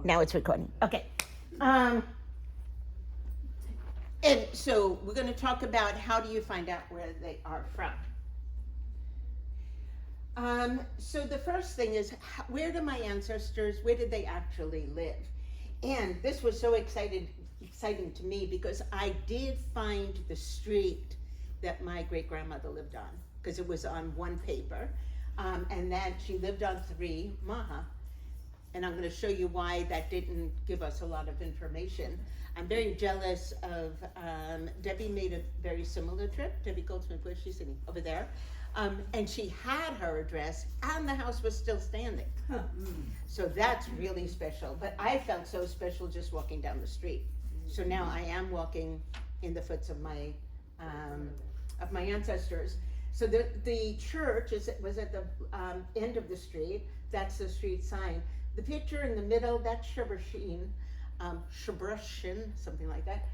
Now it's recording. Okay. And so we're going to talk about how do you find out where they are from. So the first thing is, where do my ancestors, where did they actually live? And this was so exciting to me because I did find the street that my great-grandmother lived on, because it was on one paper, and that she lived on 3 Maha. And I'm going to show you why that didn't give us a lot of information. I'm very jealous of, Debbie made a very similar trip. Debbie Goldsmith, where's she sitting? Over there. And she had her address and the house was still standing. So that's really special. But I felt so special just walking down the street. So now I am walking in the footsteps of my ancestors. So the church was at the end of the street. That's the street sign. The picture in the middle, that's Shebrushin, something like that.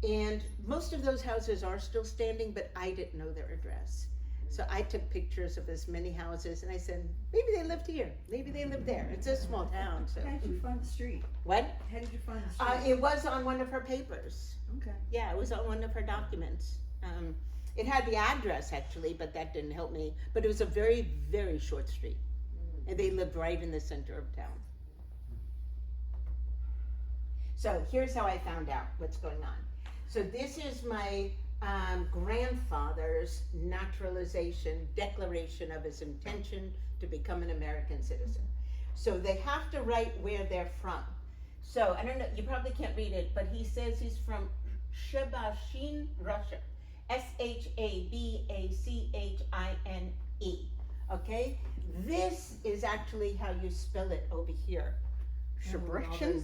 And most of those houses are still standing, but I didn't know their address. So I took pictures of as many houses and I said, maybe they lived here, maybe they lived there. It's a small town. So. How did you find the street? What? How did you find the street? It was on one of her papers. Okay. Yeah, it was on one of her documents. It had the address actually, but that didn't help me. But it was a very, very short street. And they lived right in the center of town. So here's how I found out what's going on. So this is my grandfather's naturalization declaration of his intention to become an American citizen. So they have to write where they're from. So I don't know, you probably can't read it, but he says he's from Shebashin, Russia. Shabachine. Okay? This is actually how you spell it over here. Shebrushin.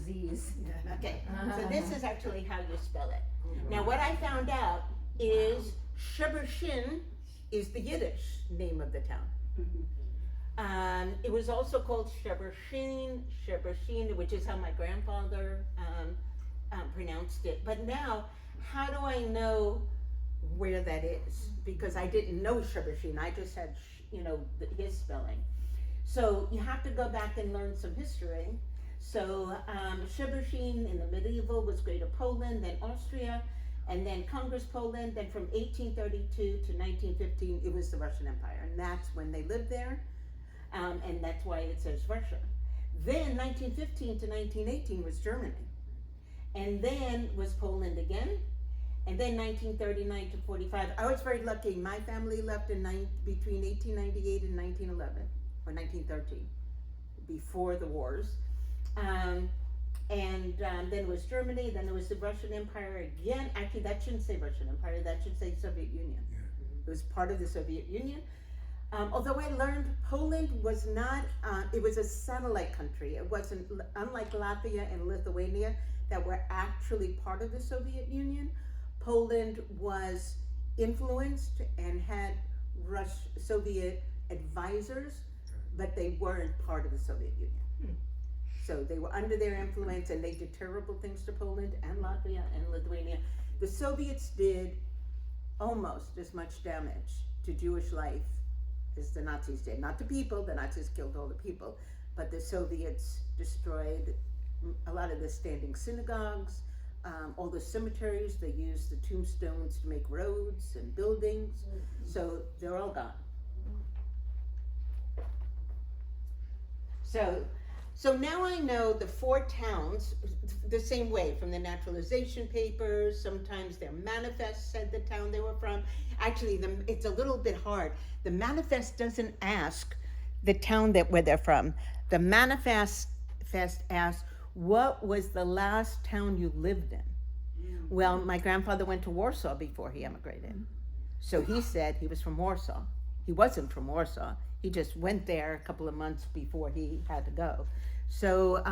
Okay, so this is actually how you spell it. Now what I found out is Shebrushin is the Yiddish name of the town. It was also called Shebrushin, which is how my grandfather pronounced it. But now, how do I know where that is? Because I didn't know Shebrushin, I just had his spelling. So you have to go back and learn some history. So Shebrushin in the medieval was Greater Poland, then Austria, and then Congress Poland. Then from 1832 to 1915, it was the Russian Empire, and that's when they lived there, and that's why it says Russia. Then 1915 to 1918 was Germany, and then was Poland again. And then 1939 to 45, I was very lucky. My family left between 1898 and 1911, or 1913, before the wars. Then it was Germany, then it was the Russian Empire again. Actually, that shouldn't say Russian Empire, that should say Soviet Union. It was part of the Soviet Union. Although I learned Poland was not, it was a satellite country. It wasn't, unlike Latvia and Lithuania, that were actually part of the Soviet Union. Poland was influenced and had Soviet advisors, but they weren't part of the Soviet Union. So they were under their influence and they did terrible things to Poland and Latvia and Lithuania. The Soviets did almost as much damage to Jewish life as the Nazis did. Not the people, the Nazis killed all the people, but the Soviets destroyed a lot of the standing synagogues, all the cemeteries. They used the tombstones to make roads and buildings. So they're all gone. So now I know the 4 towns the same way from the naturalization papers. Sometimes their manifest said the town they were from. Actually, it's a little bit hard. The manifest doesn't ask the town where they're from. The manifest asks, what was the last town you lived in? Well, my grandfather went to Warsaw before he emigrated. So he said he was from Warsaw. He wasn't from Warsaw. He just went there a couple of months before he had to go. So,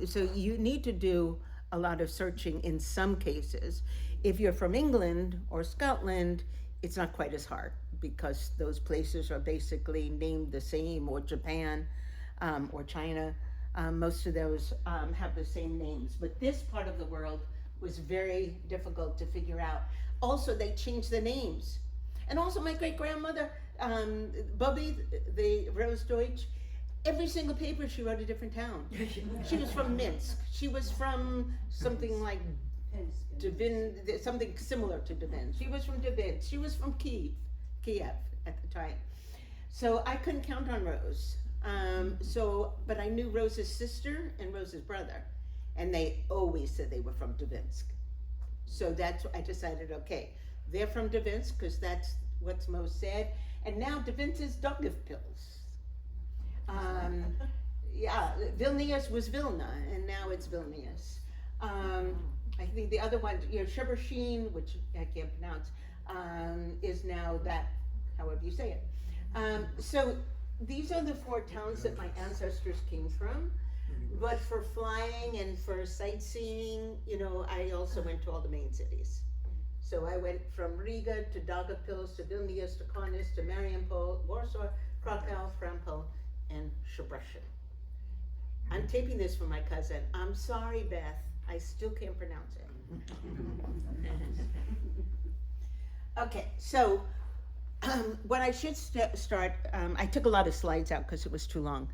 so you need to do a lot of searching in some cases. If you're from England or Scotland, it's not quite as hard because those places are basically named the same, or Japan or China. Most of those have the same names. But this part of the world was very difficult to figure out. Also, they changed the names. And also my great-grandmother, Bobby, the Rose Deutsch, every single paper she wrote a different town. She was from Minsk. She was from something like Devin, something similar to Devin. She was from Devin. She was from Kiev at the time. So I couldn't count on Rose. But I knew Rose's sister and Rose's brother, and they always said they were from Dvinsk. So that's I decided, okay, they're from Dvinsk because that's what's most said. And now Dvinsk is Daugavpils. Vilnius was Vilna, and now it's Vilnius. I think the other one, Shebershin, which I can't pronounce, is now that, however you say it. So these are the 4 towns that my ancestors came from. But for flying and for sightseeing, I also went to all the main cities. So I went from Riga to Daugavpils to Vilnius to Kaunas to Mariupol, Warsaw, Krakow, Frampol, and Shebershin. I'm taping this for my cousin. I'm sorry, Beth. I still can't pronounce it. Okay, so what I should start, I took a lot of slides out because it was too long.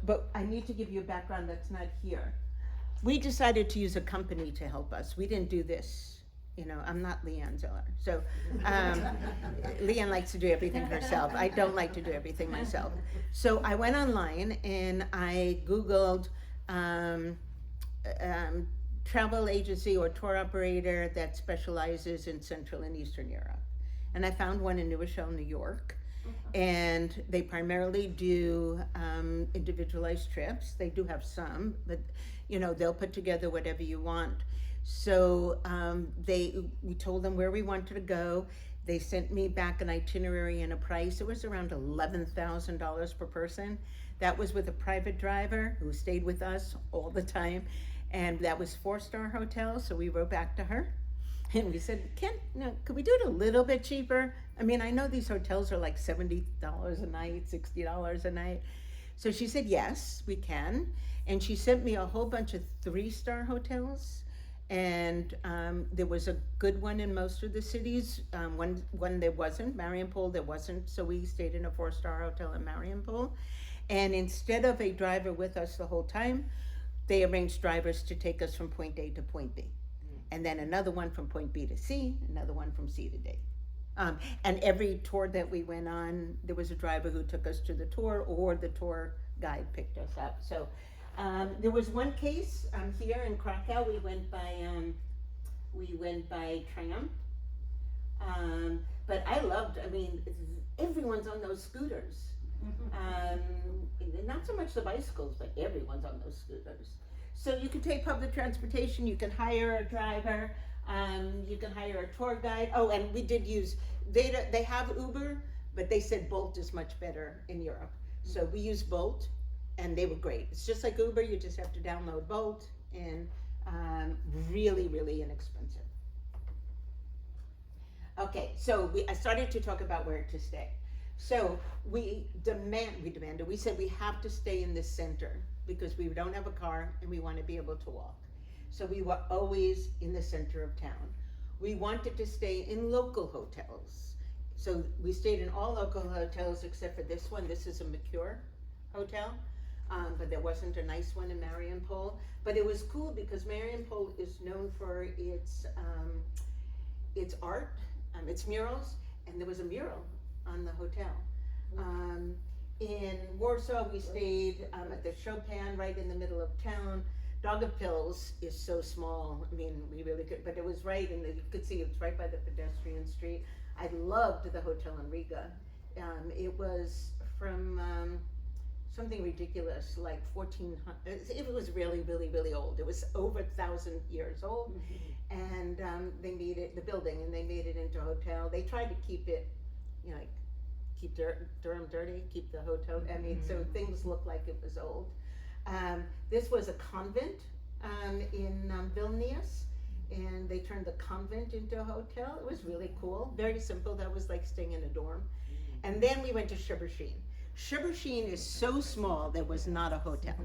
But I need to give you a background that's not here. We decided to use a company to help us. We didn't do this. I'm not Leanne Zeller. So Leanne likes to do everything herself. I don't like to do everything myself. So I went online and I Googled travel agency or tour operator that specializes in Central and Eastern Europe. And I found one in New Rochelle, New York. And they primarily do individualized trips. They do have some, but they'll put together whatever you want. So we told them where we wanted to go. They sent me back an itinerary and a price. It was around $11,000 per person. That was with a private driver who stayed with us all the time. And that was 4-star hotel. So we wrote back to her and we said, could we do it a little bit cheaper? I mean, I know these hotels are like $70 a night, $60 a night. So she said, yes, we can. And she sent me a whole bunch of 3-star hotels. And there was a good one in most of the cities. One there wasn't, Mariupol there wasn't, so we stayed in a 4-star hotel in Mariupol. And instead of a driver with us the whole time, they arranged drivers to take us from point A to point B. And then another one from point B to C, another one from C to D. And every tour that we went on, there was a driver who took us to the tour or the tour guide picked us up. So there was one case here in Krakow. We went by tram, but everyone's on those scooters. Not so much the bicycles, but everyone's on those scooters. So you can take public transportation. You can hire a driver. You can hire a tour guide. Oh, and we did use. They have Uber, but they said Bolt is much better in Europe. So we used Bolt. And they were great. It's just like Uber, you just have to download Bolt, and really, really inexpensive. Okay, so I started to talk about where to stay. So we said we have to stay in the center because we don't have a car and we want to be able to walk. So we were always in the center of town. We wanted to stay in local hotels. So we stayed in all local hotels except for this one. This is a Mercure hotel. But there wasn't a nice one in Mariupol. But it was cool because Mariupol is known for its art, its murals, and there was a mural on the hotel. In Warsaw, we stayed at the Chopin right in the middle of town. Daugavpils is so small. I mean, we really could, but it was right, and you could see it's right by the pedestrian street. I loved the hotel in Riga. It was from something ridiculous, like 1400. It was really, really, really old. It was over 1,000 years old, and they made it the building, and they made it into a hotel. They tried to keep it, like keep Durham dirty, keep the hotel. I mean, so things looked like it was old. This was a convent in Vilnius, and they turned the convent into a hotel. It was really cool, very simple. That was like staying in a dorm. And then we went to Shebershin. Shebershin is so small, there was not a hotel.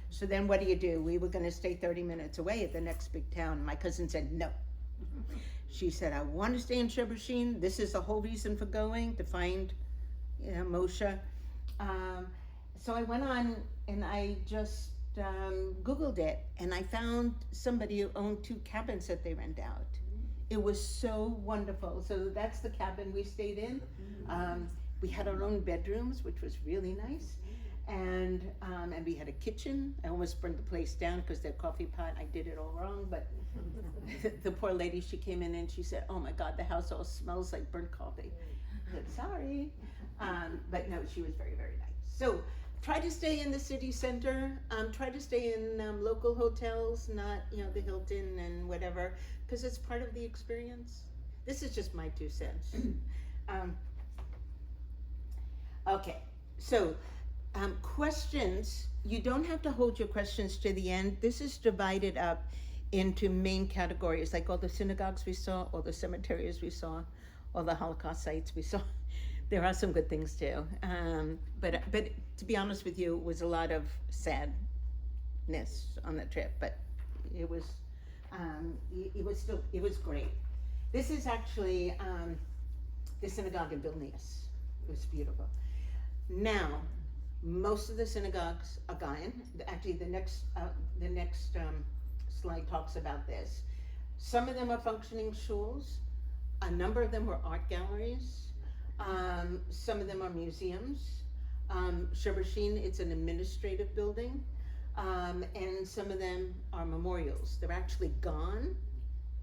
So then what do? We were gonna stay 30 minutes away at the next big town. My cousin said no. She said, I want to stay in Shebershin. This is the whole reason for going, to find Moshe. so I went on and I just Googled it, and I found somebody who owned 2 cabins that they rent out. It was so wonderful. So that's the cabin we stayed in. We had our own bedrooms, which was really nice, and we had a kitchen. I almost burned the place down because their coffee pot, I did it all wrong, but the poor lady, she came in and she said, "Oh my God, the house all smells like burnt coffee." I said, "Sorry," but no, she was very, very nice. So try to stay in the city center. Try to stay in local hotels, not the Hilton and whatever, because it's part of the experience. This is just my 2 cents. Okay, so questions. You don't have to hold your questions to the end. This is divided up into main categories, like all the synagogues we saw, all the cemeteries we saw, all the Holocaust sites we saw. There are some good things too, but to be honest with you, it was a lot of sadness on the trip. But it was great. This is actually the synagogue in Vilnius. It was beautiful. Now, most of the synagogues are gone. Actually, the next slide talks about this. Some of them are functioning shuls. A number of them were art galleries. Some of them are museums. Shebershin, it's an administrative building. And some of them are memorials. They're actually gone,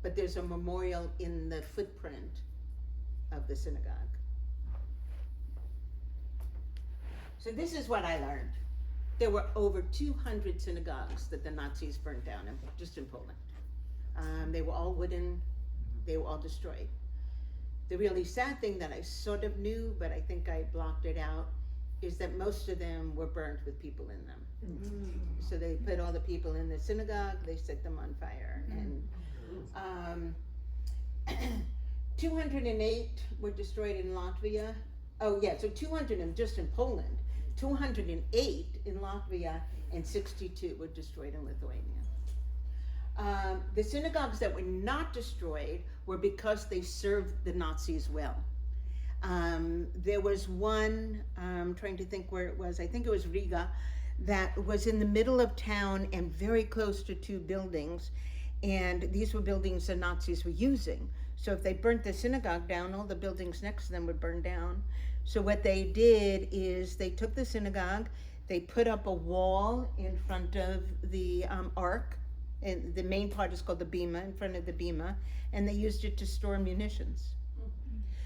but there's a memorial in the footprint of the synagogue. So this is what I learned. There were over 200 synagogues that the Nazis burned down just in Poland. They were all wooden, they were all destroyed. The really sad thing that I sort of knew, but I think I blocked it out, is that most of them were burned with people in them. So they put all the people in the synagogue, they set them on fire. And 208 were destroyed in Latvia. Oh yeah, so 200 just in Poland, 208 in Latvia, and 62 were destroyed in Lithuania. The synagogues that were not destroyed were because they served the Nazis well. There was one, I'm trying to think where it was, I think it was Riga, that was in the middle of town and very close to 2 buildings, and these were buildings the Nazis were using. So if they burnt the synagogue down, all the buildings next to them would burn down. So what they did is they took the synagogue, they put up a wall in front of the ark, and the main part is called the bima, in front of the bima, and they used it to store munitions.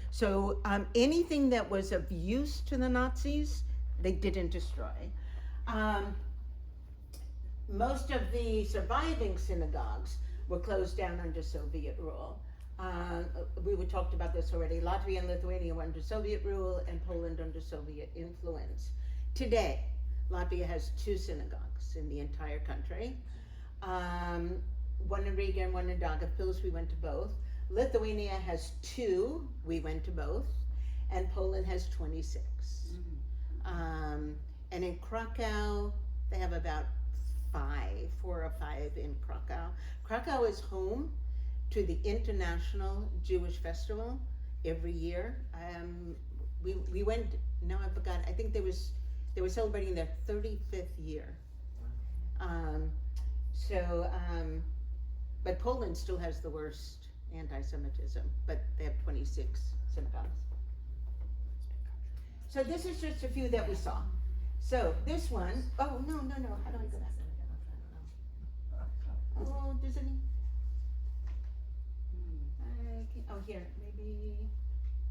So anything that was of use to the Nazis, they didn't destroy. Most of the surviving synagogues were closed down under Soviet rule. We talked about this already. Latvia and Lithuania were under Soviet rule, and Poland under Soviet influence. Today, Latvia has 2 synagogues in the entire country. One in Riga and one in Daugavpils. We went to both. Lithuania has 2. We went to both. And Poland has 26. And in Krakow, they have about 4 or 5 in Krakow. Krakow is home to the International Jewish Festival every year. We went, now I forgot, I think they were celebrating their 35th year. But Poland still has the worst anti-Semitism, but they have 26 synagogues. So this is just a few that we saw. So this one, oh no, how do I go back? Oh, does any? Oh, here, maybe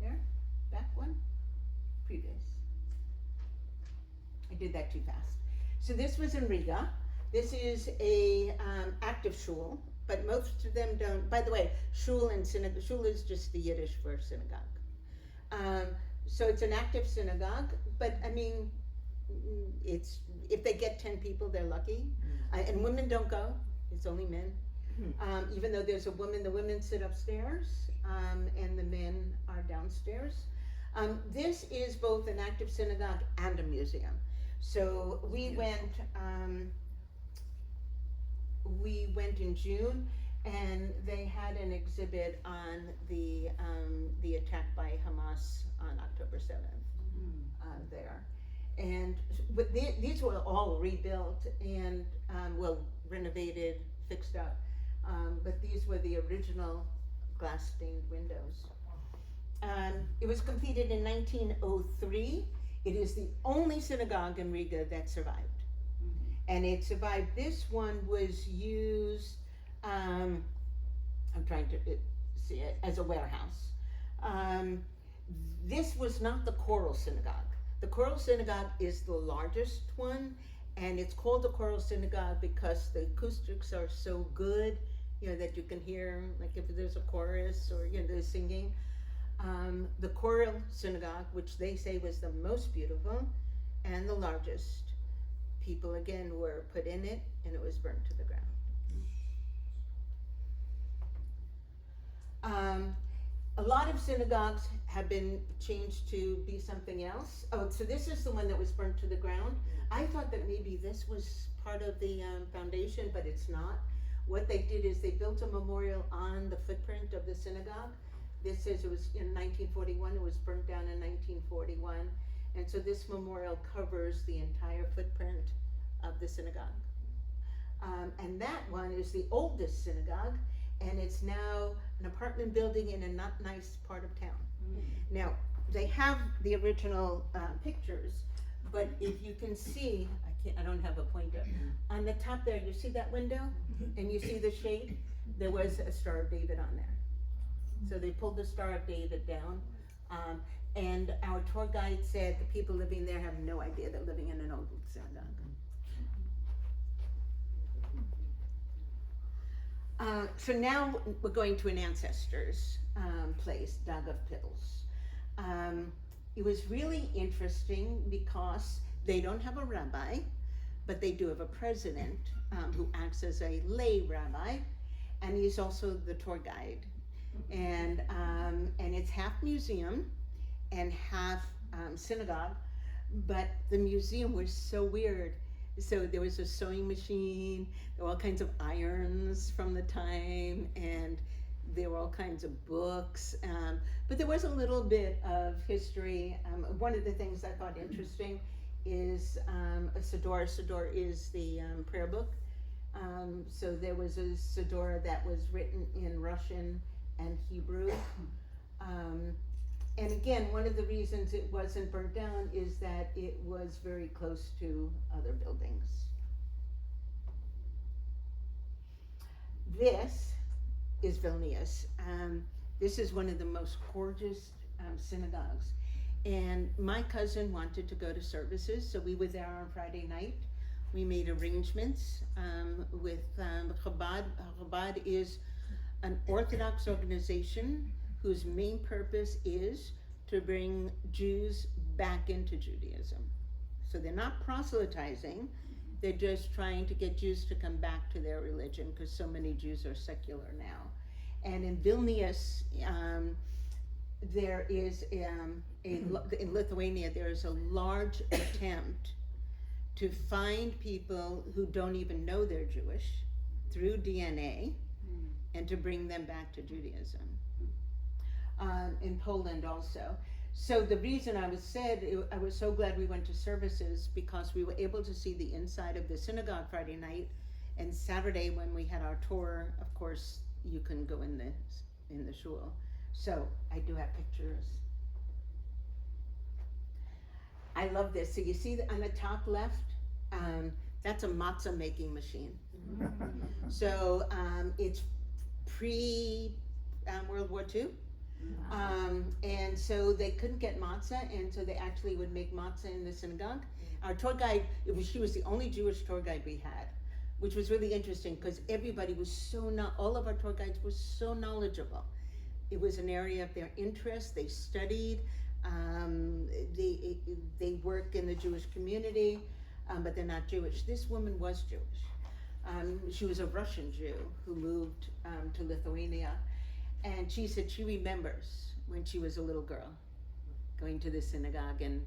there, back one, previous. I did that too fast. So this was in Riga. This is a active shul, but most of them don't. By the way, shul and synagogue, shul is just the Yiddish for synagogue. So it's an active synagogue, but I mean, it's if they get 10 people, they're lucky. And women don't go; it's only men. Even though there's a woman, the women sit upstairs, and the men are downstairs. This is both an active synagogue and a museum. So we went in June, and they had an exhibit on the attack by Hamas on October 7th there. And these were all rebuilt and, well, renovated, fixed up. But these were the original glass stained windows. It was completed in 1903. It is the only synagogue in Riga that survived. And it survived. This one was used, I'm trying to see it, as a warehouse. This was not the choral synagogue. The choral synagogue is the largest one, and it's called the choral synagogue because the acoustics are so good, that you can hear, like if there's a chorus or, they're singing. The choral synagogue, which they say was the most beautiful and the largest, people again were put in it, and it was burned to the ground. A lot of synagogues have been changed to be something else. Oh, so this is the one that was burnt to the ground. I thought that maybe this was part of the foundation, but it's not. What they did is they built a memorial on the footprint of the synagogue. This says it was in 1941, it was burnt down in 1941. And so this memorial covers the entire footprint of the synagogue. And that one is the oldest synagogue, and it's now an apartment building in a not nice part of town. Now, they have the original pictures, but if you can see, I don't have a pointer. On the top there, you see that window? And you see the shade? There was a Star of David on there. So they pulled the Star of David down. And our tour guide said the people living there have no idea they're living in an old synagogue. So now we're going to an ancestor's place, Dag of Pills. It was really interesting because they don't have a rabbi, but they do have a president who acts as a lay rabbi, and he's also the tour guide. And it's half museum and half synagogue, but the museum was so weird. So there was a sewing machine, there were all kinds of irons from the time, and there were all kinds of books, but there was a little bit of history. One of the things I thought interesting is a Siddur. Siddur is the prayer book. So there was a Siddur that was written in Russian and Hebrew. And again, one of the reasons it wasn't burnt down is that it was very close to other buildings. This is Vilnius. This is one of the most gorgeous synagogues. And my cousin wanted to go to services, so we were there on Friday night. We made arrangements with Chabad. Chabad is an Orthodox organization whose main purpose is to bring Jews back into Judaism. So they're not proselytizing, they're just trying to get Jews to come back to their religion because so many Jews are secular now. And in Vilnius, there is in Lithuania, there is a large attempt to find people who don't even know they're Jewish through DNA and to bring them back to Judaism. In Poland also. So the reason I was so glad we went to services because we were able to see the inside of the synagogue Friday night, and Saturday when we had our tour, of course, you can go in the shul. So I do have pictures. I love this. So you see on the top left, that's a matzah making machine. So it's pre World War II. And so they couldn't get matzah, and so they actually would make matzah in the synagogue. Our tour guide, she was the only Jewish tour guide we had, which was really interesting because everybody was all of our tour guides were so knowledgeable. It was an area of their interest. They studied, they work in the Jewish community, but they're not Jewish. This woman was Jewish. She was a Russian Jew who moved to Lithuania. And she said she remembers when she was a little girl going to the synagogue and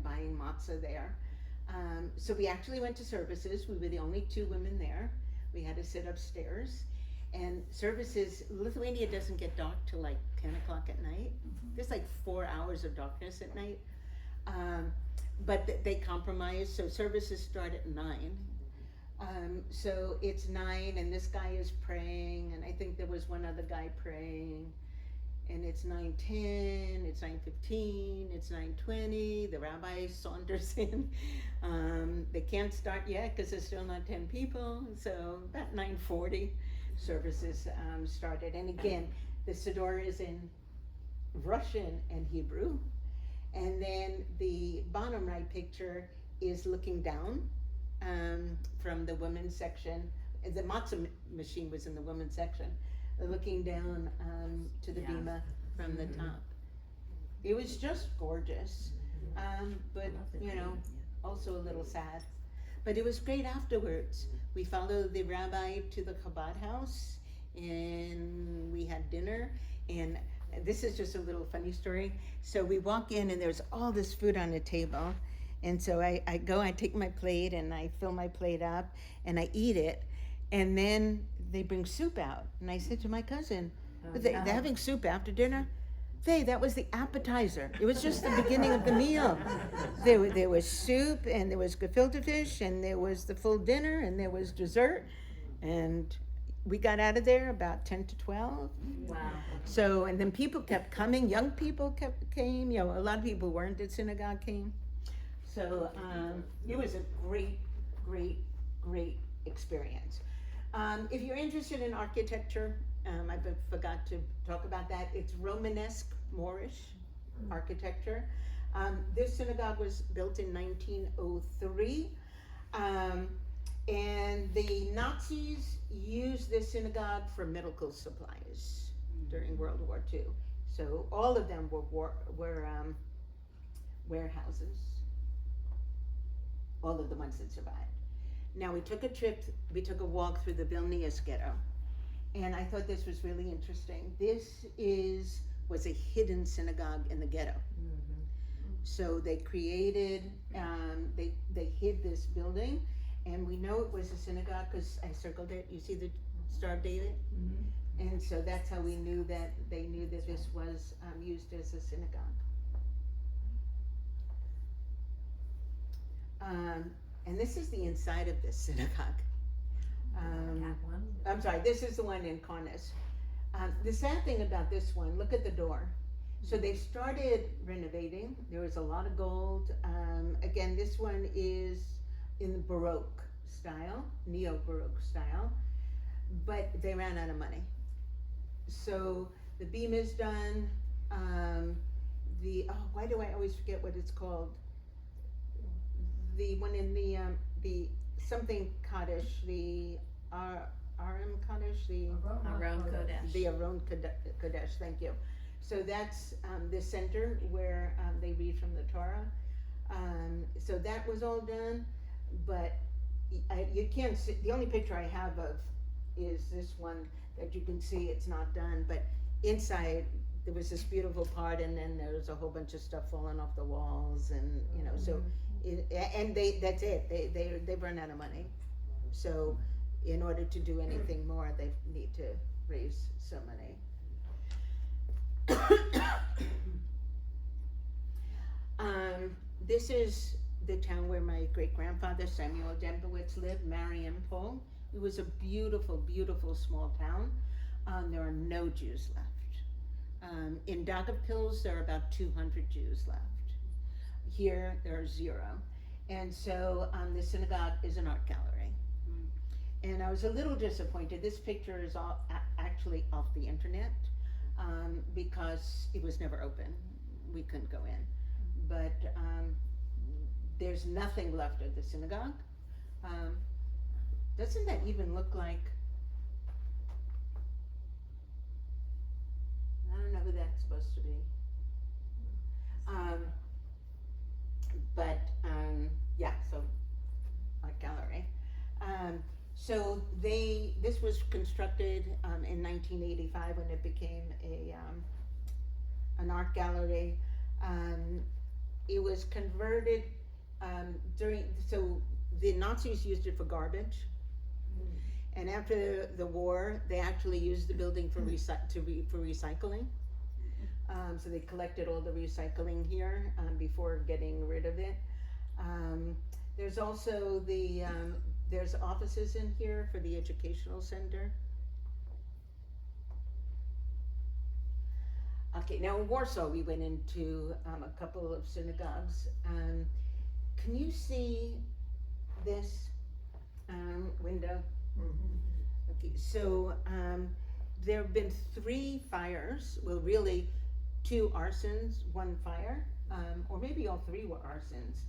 buying matzah there. So we actually went to services. We were the only two women there. We had to sit upstairs. And services, Lithuania doesn't get dark till like 10 o'clock at night. There's like 4 hours of darkness at night. but they compromised, so services start at 9. So it's 9 and this guy is praying, and I think there was one other guy praying, and it's 9:10, it's 9:15, it's 9:20, the rabbi saunters in. They can't start yet because there's still not 10 people, so about 9:40 services started. And again, the Siddur is in Russian and Hebrew, and then the bottom right picture is looking down from the women's section. The matzah machine was in the women's section, looking down to the bima from the top. It was just gorgeous, but you know, also a little sad. But it was great afterwards. We followed the rabbi to the Chabad house, and we had dinner. And this is just a little funny story. So we walk in, and there's all this food on the table. And so I take my plate, and I fill my plate up, and I eat it. And then they bring soup out. And I said to my cousin, they're having soup after dinner? That was the appetizer. It was just the beginning of the meal. There was soup, and there was gefilte fish, and there was the full dinner, and there was dessert. And we got out of there about 10 to 12. Wow. So, and then people kept coming. Young people came. You know, a lot of people who weren't at synagogue came. So it was a great, great, great experience. If you're interested in architecture, I forgot to talk about that. It's Romanesque Moorish architecture. This synagogue was built in 1903, and the Nazis used this synagogue for medical supplies during World War II. So all of them were warehouses. All of the ones that survived. Now we took a walk through the Vilnius ghetto, and I thought this was really interesting. This was a hidden synagogue in the ghetto. Mm-hmm. So they created, they hid this building, and we know it was a synagogue because I circled it. You see the Star of David? Mm-hmm. And so that's how they knew that this was used as a synagogue. And this is the inside of this synagogue. I'm sorry, this is the one in Kaunas. The sad thing about this one, look at the door. So they started renovating. There was a lot of gold. Again, this one is in the Baroque style, neo-Baroque style, but they ran out of money. So the beam is done. Why do I always forget what it's called? The one in the something Kaddish, the Aram Kaddish, the Aron Kodesh. The Aron Kodesh, thank you. So that's the center where they read from the Torah. So that was all done, but you can't see, the only picture I have of is this one that you can see it's not done, but inside there was this beautiful part, and then there was a whole bunch of stuff falling off the walls, and you know, so that's it. They've run out of money. So in order to do anything more, they need to raise some money. This is the town where my great-grandfather Samuel Dembowitz lived, Mariampol. It was a beautiful, beautiful small town. There are no Jews left. In Daugavpils, there are about 200 Jews left. Here, there are 0. And so the synagogue is an art gallery. And I was a little disappointed. This picture is actually off the internet because it was never open. We couldn't go in. But there's nothing left of the synagogue. Doesn't that even look like, I don't know who that's supposed to be. Yeah, so art gallery. So this was constructed in 1985 when it became an art gallery. It was converted so the Nazis used it for garbage. And after the war, they actually used the building for recycling. So they collected all the recycling here before getting rid of it. There's also there's offices in here for the educational center. Okay, now in Warsaw we went into a couple of synagogues. Can you see this window? Okay, so there have been 3 fires, well really 2 arsons, 1 fire, or maybe all 3 were arsons.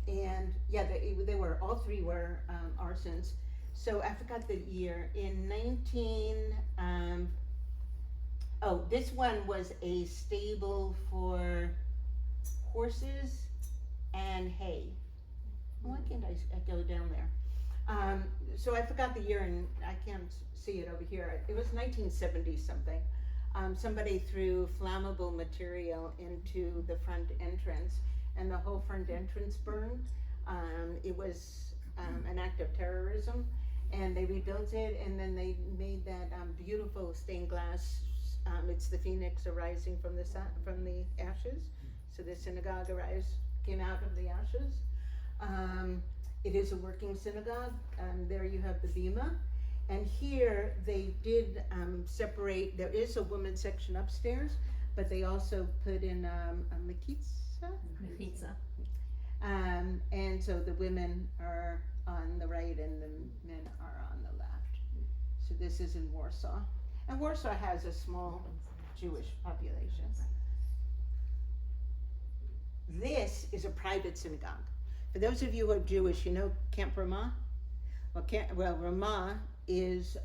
And yeah, they were, all 3 were arsons. So I forgot the year, in this one was a stable for horses and hay. Why can't I go down there? So I forgot the year and I can't see it over here. It was 1970 something. Somebody threw flammable material into the front entrance and the whole front entrance burned. It was an act of terrorism, and they rebuilt it, and then they made that beautiful stained glass. It's the phoenix arising from the sun, from the ashes. So the synagogue came out of the ashes. It is a working synagogue. There you have the bima. And here they did separate, there is a women's section upstairs, but they also put in a mechitza. And so the women are on the right and the men are on the left. So this is in Warsaw. And Warsaw has a small Jewish population. This is a private synagogue. For those of you who are Jewish, you know Camp Ramah? Well, Ramah is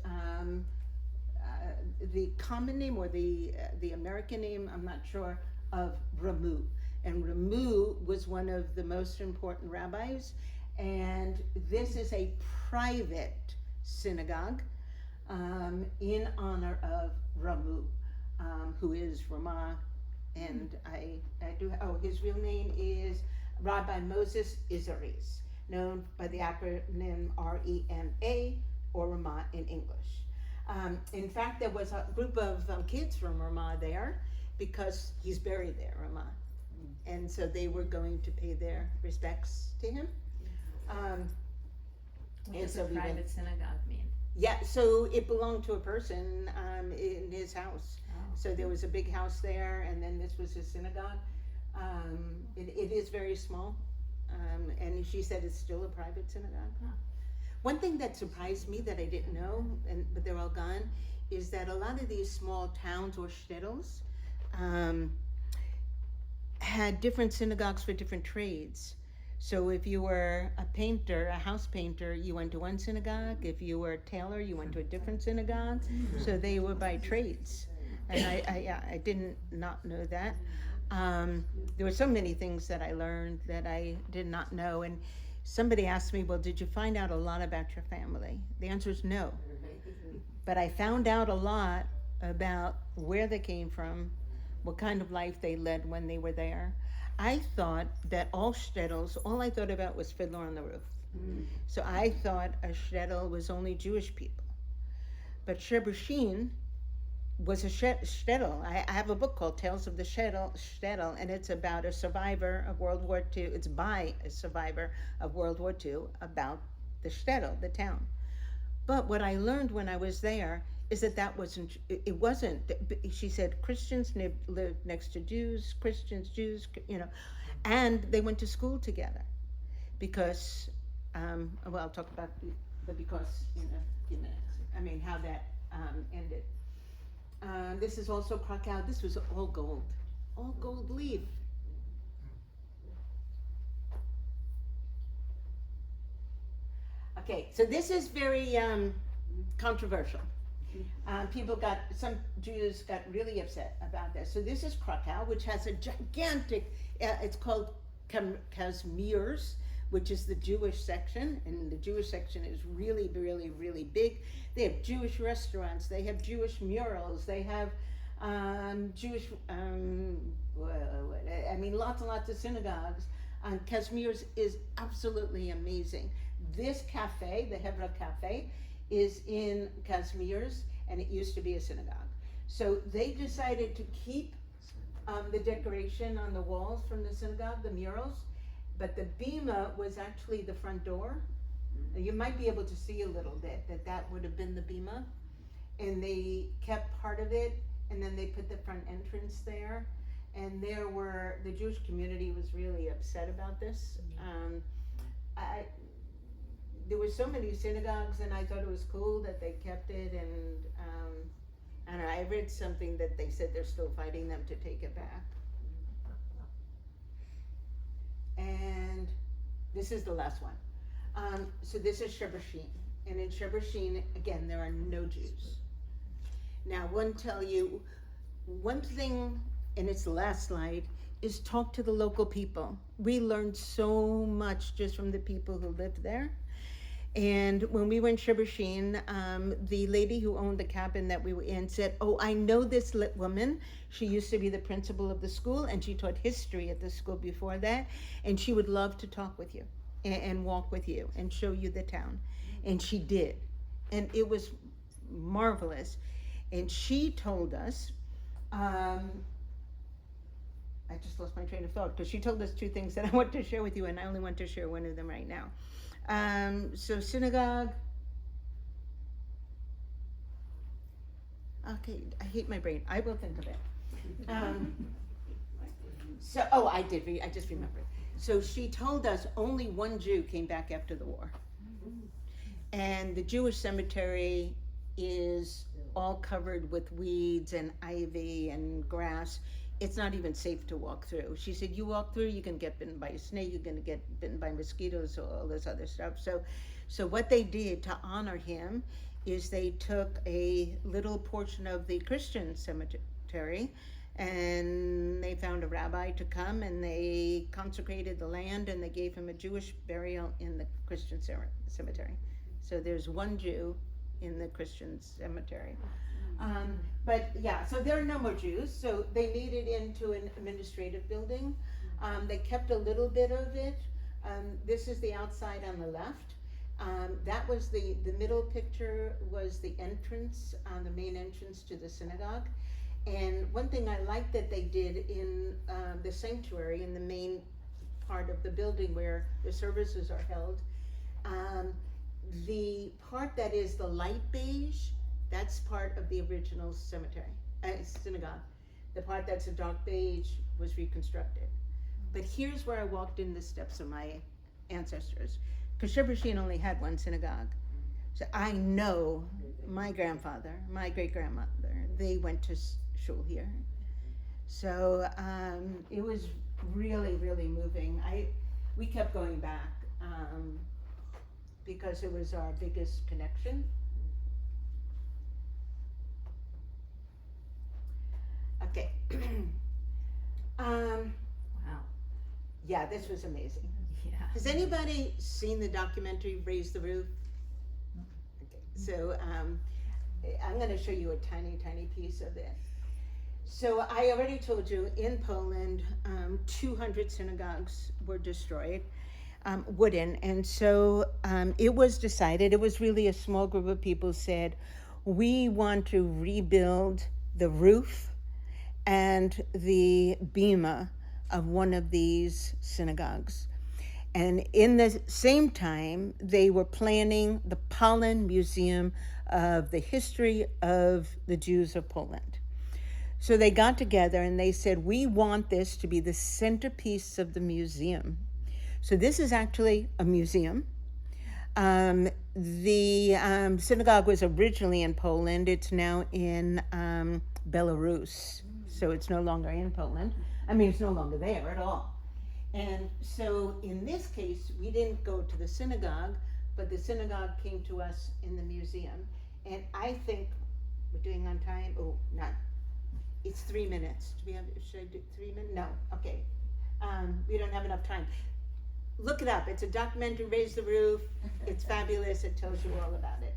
the common name or the American name, I'm not sure, of Ramu. And Ramu was one of the most important rabbis. And this is a private synagogue in honor of Ramu, who is Ramah. And his real name is Rabbi Moses Isaris, known by the acronym REMA, or Ramah in English. In fact, there was a group of kids from Ramah there because he's buried there, Ramah. And so they were going to pay their respects to him. What does a private synagogue mean? Yeah, so it belonged to a person in his house. Oh. So there was a big house there, and then this was his synagogue. It is very small, and she said it's still a private synagogue. Huh. One thing that surprised me that I didn't know, but they're all gone, is that a lot of these small towns or shtetls had different synagogues for different trades. So if you were a painter, a house painter, you went to one synagogue. If you were a tailor, you went to a different synagogue. So they were by trades. And I didn't not know that. There were so many things that I learned that I did not know. And somebody asked me, well, did you find out a lot about your family? The answer is no. But I found out a lot about where they came from, what kind of life they led when they were there. I thought that all shtetls, all I thought about was Fiddler on the Roof. So I thought a shtetl was only Jewish people. But Shebushyn was a shtetl. I have a book called Tales of the Shtetl, and it's about a survivor of World War II. It's by a survivor of World War II about the shtetl, the town. But what I learned when I was there is that wasn't, it wasn't, she said Christians lived next to Jews, Christians, Jews, and they went to school together because, I'll talk about the because in a few minutes. I mean, how that ended. This is also Krakow. This was all gold leaf. Okay, so this is very controversial. Some Jews got really upset about this. So this is Krakow, which has a gigantic, it's called Kazimierz, which is the Jewish section, and the Jewish section is really, really, really big. They have Jewish restaurants, they have Jewish murals, they have Jewish, lots and lots of synagogues. Kazimierz is absolutely amazing. This cafe, the Hebra Cafe, is in Kazimierz, and it used to be a synagogue. So they decided to keep the decoration on the walls from the synagogue, the murals. but the bima was actually the front door. You might be able to see a little bit that would have been the bima, and they kept part of it, and then they put the front entrance there, and the Jewish community was really upset about this. There were so many synagogues, and I thought it was cool that they kept it, and I don't know, I read something that they said they're still fighting them to take it back. And this is the last one. So this is Shebershin, and in Shebershin, again, there are no Jews. Now, one thing, and it's the last slide, is talk to the local people. We learned so much just from the people who lived there. And when we were in Shebershin, the lady who owned the cabin that we were in said, "Oh, I know this woman. She used to be the principal of the school, and she taught history at the school before that, and she would love to talk with you and walk with you and show you the town." And she did, and it was marvelous. And she told us, I just lost my train of thought, because she told us two things that I want to share with you, and I only want to share one of them right now. So synagogue. Okay, I hate my brain. I will think of it. I just remembered. So she told us only one Jew came back after the war. And the Jewish cemetery is all covered with weeds and ivy and grass. It's not even safe to walk through. She said, you walk through, you can get bitten by a snake, you're gonna get bitten by mosquitoes, all this other stuff. So what they did to honor him is they took a little portion of the Christian cemetery, and they found a rabbi to come, and they consecrated the land, and they gave him a Jewish burial in the Christian cemetery. So there's one Jew in the Christian cemetery. But yeah, so there are no more Jews. So they made it into an administrative building. They kept a little bit of it. This is the outside on the left. That was the middle picture was the entrance, the main entrance to the synagogue. And one thing I like that they did in the sanctuary, in the main part of the building where the services are held, the part that is the light beige, that's part of the original synagogue. The part that's a dark beige was reconstructed. But here's where I walked in the steps of my ancestors, because Shebershin only had one synagogue. So I know my grandfather, my great-grandmother, they went to shul here. So it was really, really moving. We kept going back because it was our biggest connection. Okay. Wow. Yeah, this was amazing. Yeah. Has anybody seen the documentary Raise the Roof? Okay, so I'm going to show you a tiny, tiny piece of it. So I already told you in Poland, 200 synagogues were destroyed, wooden. And so it was decided, it was really a small group of people said, we want to rebuild the roof and the bima of one of these synagogues. And in the same time, they were planning the Poland Museum of the History of the Jews of Poland. So they got together and they said, we want this to be the centerpiece of the museum. So this is actually a museum. The synagogue was originally in Poland. It's now in Belarus. So it's no longer in Poland. I mean, it's no longer there at all. And so in this case, we didn't go to the synagogue, but the synagogue came to us in the museum. And I think we're doing on time. Oh, not. It's 3 minutes. Should I do 3 minutes? No. Okay. We don't have enough time. Look it up. It's a documentary, Raise the Roof. It's fabulous. It tells you all about it.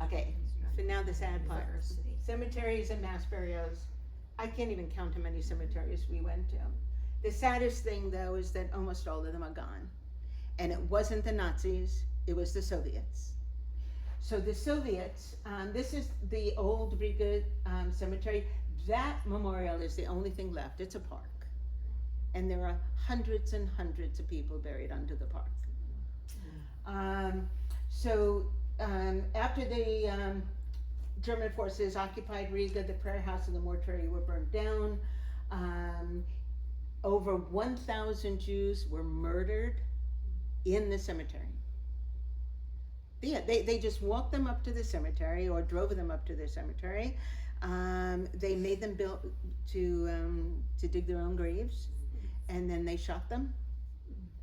Okay. So now the sad part. Cemeteries and mass burials. I can't even count how many cemeteries we went to. The saddest thing, though, is that almost all of them are gone. And it wasn't the Nazis, it was the Soviets. So the Soviets, this is the old Riga cemetery. That memorial is the only thing left. It's a park. and there are hundreds and hundreds of people buried under the park. After the German forces occupied Riga, the prayer house and the mortuary were burned down. Over 1,000 Jews were murdered in the cemetery. Yeah, they just walked them up to the cemetery or drove them up to the cemetery. They made them build to dig their own graves, and then they shot them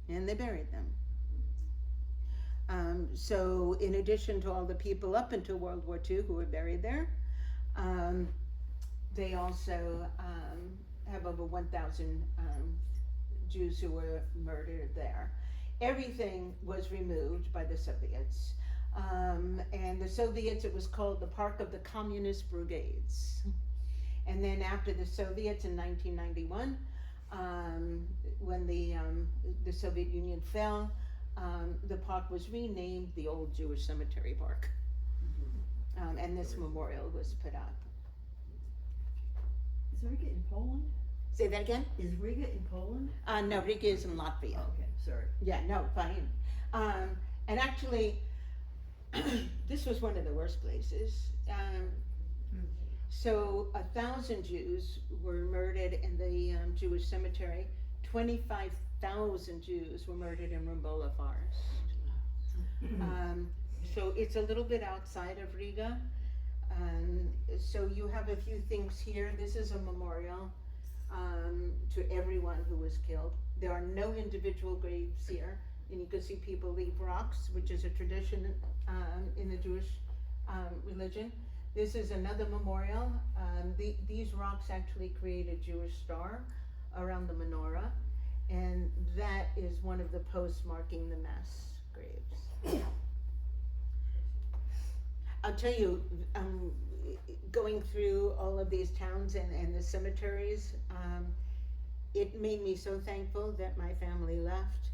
and they buried them. So in addition to all the people up until World War II who were buried there, they also have over 1,000 Jews who were murdered there. Everything was removed by the Soviets. And the Soviets, it was called the Park of the Communist Brigades. And then after the Soviets in 1991, when the Soviet Union fell, the park was renamed the Old Jewish Cemetery Park. And this memorial was put up. Is Riga in Poland? Say that again? Is Riga in Poland? No, Riga is in Latvia. Okay, sorry. Yeah, no, fine. And actually, this was one of the worst places. So 1,000 Jews were murdered in the Jewish cemetery. 25,000 Jews were murdered in Rumbola Forest. So it's a little bit outside of Riga. So you have a few things here. This is a memorial to everyone who was killed. There are no individual graves here, and you can see people leave rocks, which is a tradition in the Jewish religion. This is another memorial. These rocks actually create a Jewish star around the menorah, and that is one of the posts marking the mass graves. I'll tell you, going through all of these towns and the cemeteries, it made me so thankful that my family left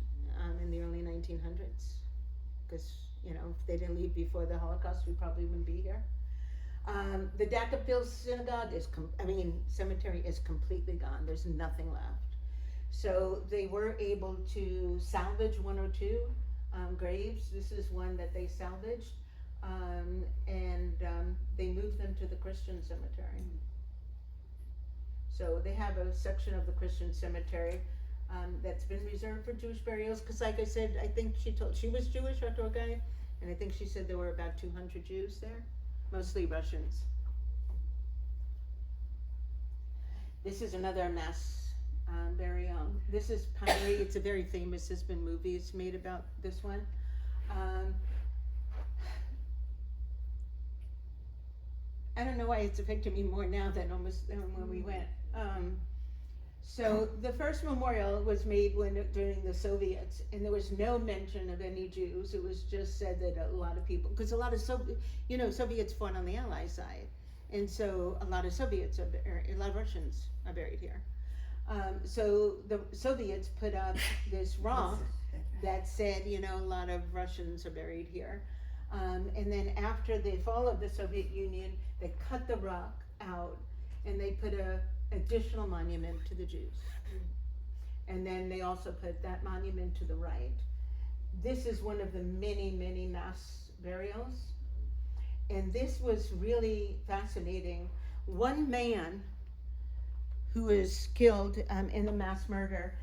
in the early 1900s. Because, you know, if they didn't leave before the Holocaust, we probably wouldn't be here. The Dackapil Synagogue cemetery is completely gone. There's nothing left. So they were able to salvage one or two graves. This is one that they salvaged. And they moved them to the Christian cemetery. So they have a section of the Christian cemetery that's been reserved for Jewish burials. Because like I said, I think she was Jewish, our tour guide, and I think she said there were about 200 Jews there, mostly Russians. This is another mass burial. This is Pottery. It's a very famous, there's been movies made about this one. I don't know why it's affected me more now than when we went. So the first memorial was made during the Soviets, and there was no mention of any Jews. It was just said that a lot of people, because a lot of Soviets fought on the Allied side, and so a lot of Russians are buried here. So the Soviets put up this rock that said, a lot of Russians are buried here. And then after the fall of the Soviet Union, they cut the rock out and they put an additional monument to the Jews. And then they also put that monument to the right. This is one of the many, many mass burials. And this was really fascinating. One man who was killed in the mass murder,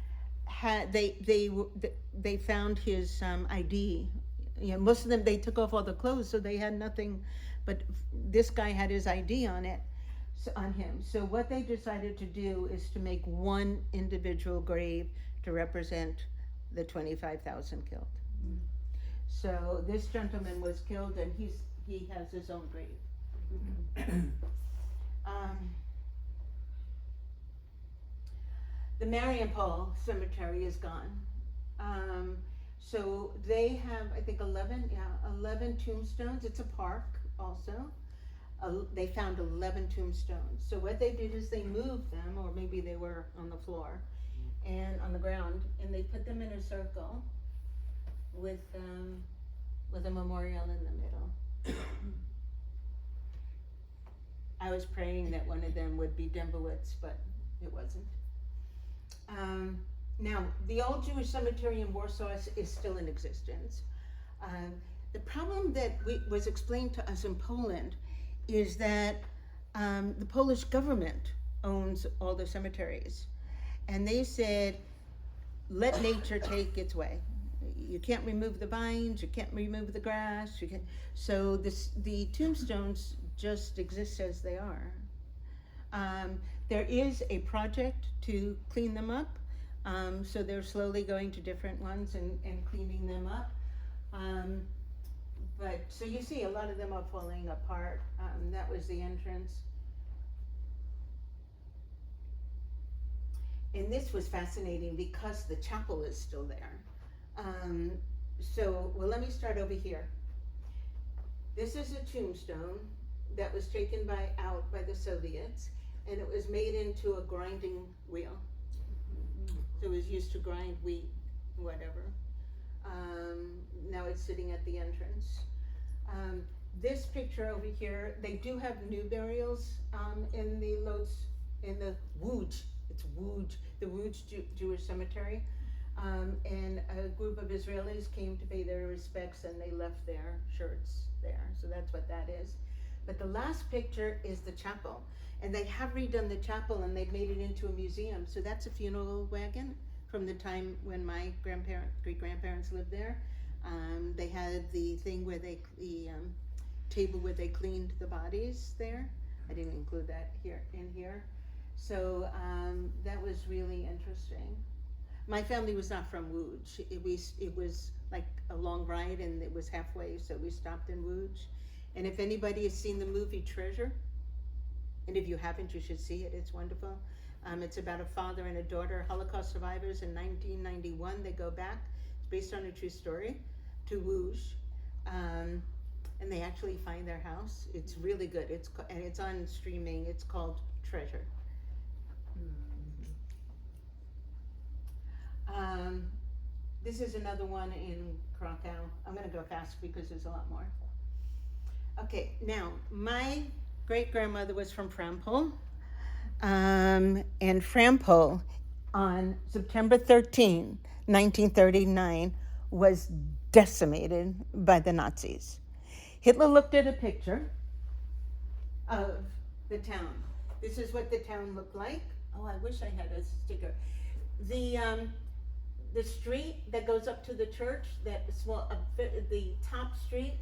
they found his ID. Most of them, they took off all the clothes, so they had nothing, but this guy had his ID on him. So what they decided to do is to make one individual grave to represent the 25,000 killed. So this gentleman was killed, and he has his own grave. The Mariupol cemetery is gone. So they have, I think, 11 tombstones. It's a park also. They found 11 tombstones. So what they did is they moved them, or maybe they were on the floor and on the ground, and they put them in a circle with a memorial in the middle. I was praying that one of them would be Dembowitz, but it wasn't. Now, the old Jewish cemetery in Warsaw is still in existence. The problem that was explained to us in Poland is that the Polish government owns all the cemeteries. And they said, let nature take its way. You can't remove the vines, you can't remove the grass, so the tombstones just exist as they are. There is a project to clean them up, so they're slowly going to different ones and cleaning them up. But so you see a lot of them are falling apart. That was the entrance. And this was fascinating because the chapel is still there. Well, let me start over here. This is a tombstone that was taken out by the Soviets, and it was made into a grinding wheel. So it was used to grind wheat, whatever. Now it's sitting at the entrance. This picture over here, they do have new burials in the Łódź. It's Łódź, the Łódź Jewish cemetery. And a group of Israelis came to pay their respects, and they left their shirts there. So that's what that is. But the last picture is the chapel. And they have redone the chapel, and they've made it into a museum. So that's a funeral wagon from the time when my great-grandparents lived there. They had the thing where the table where they cleaned the bodies there. I didn't include that in here. So that was really interesting. My family was not from Łódź. It was like a long ride, and it was halfway, so we stopped in Łódź. And if anybody has seen the movie Treasure, and if you haven't, you should see it. It's wonderful. It's about a father and a daughter, Holocaust survivors. In 1991, they go back. It's based on a true story, to Łódź, and they actually find their house. It's really good. And it's on streaming. It's called Treasure. This is another one in Krakow. I'm going to go fast because there's a lot more. Okay, now my great-grandmother was from Frampol, and Frampol on September 13, 1939 was decimated by the Nazis. Hitler looked at a picture of the town. This is what the town looked like. Oh, I wish I had a sticker. The street that goes up to the church, the top street,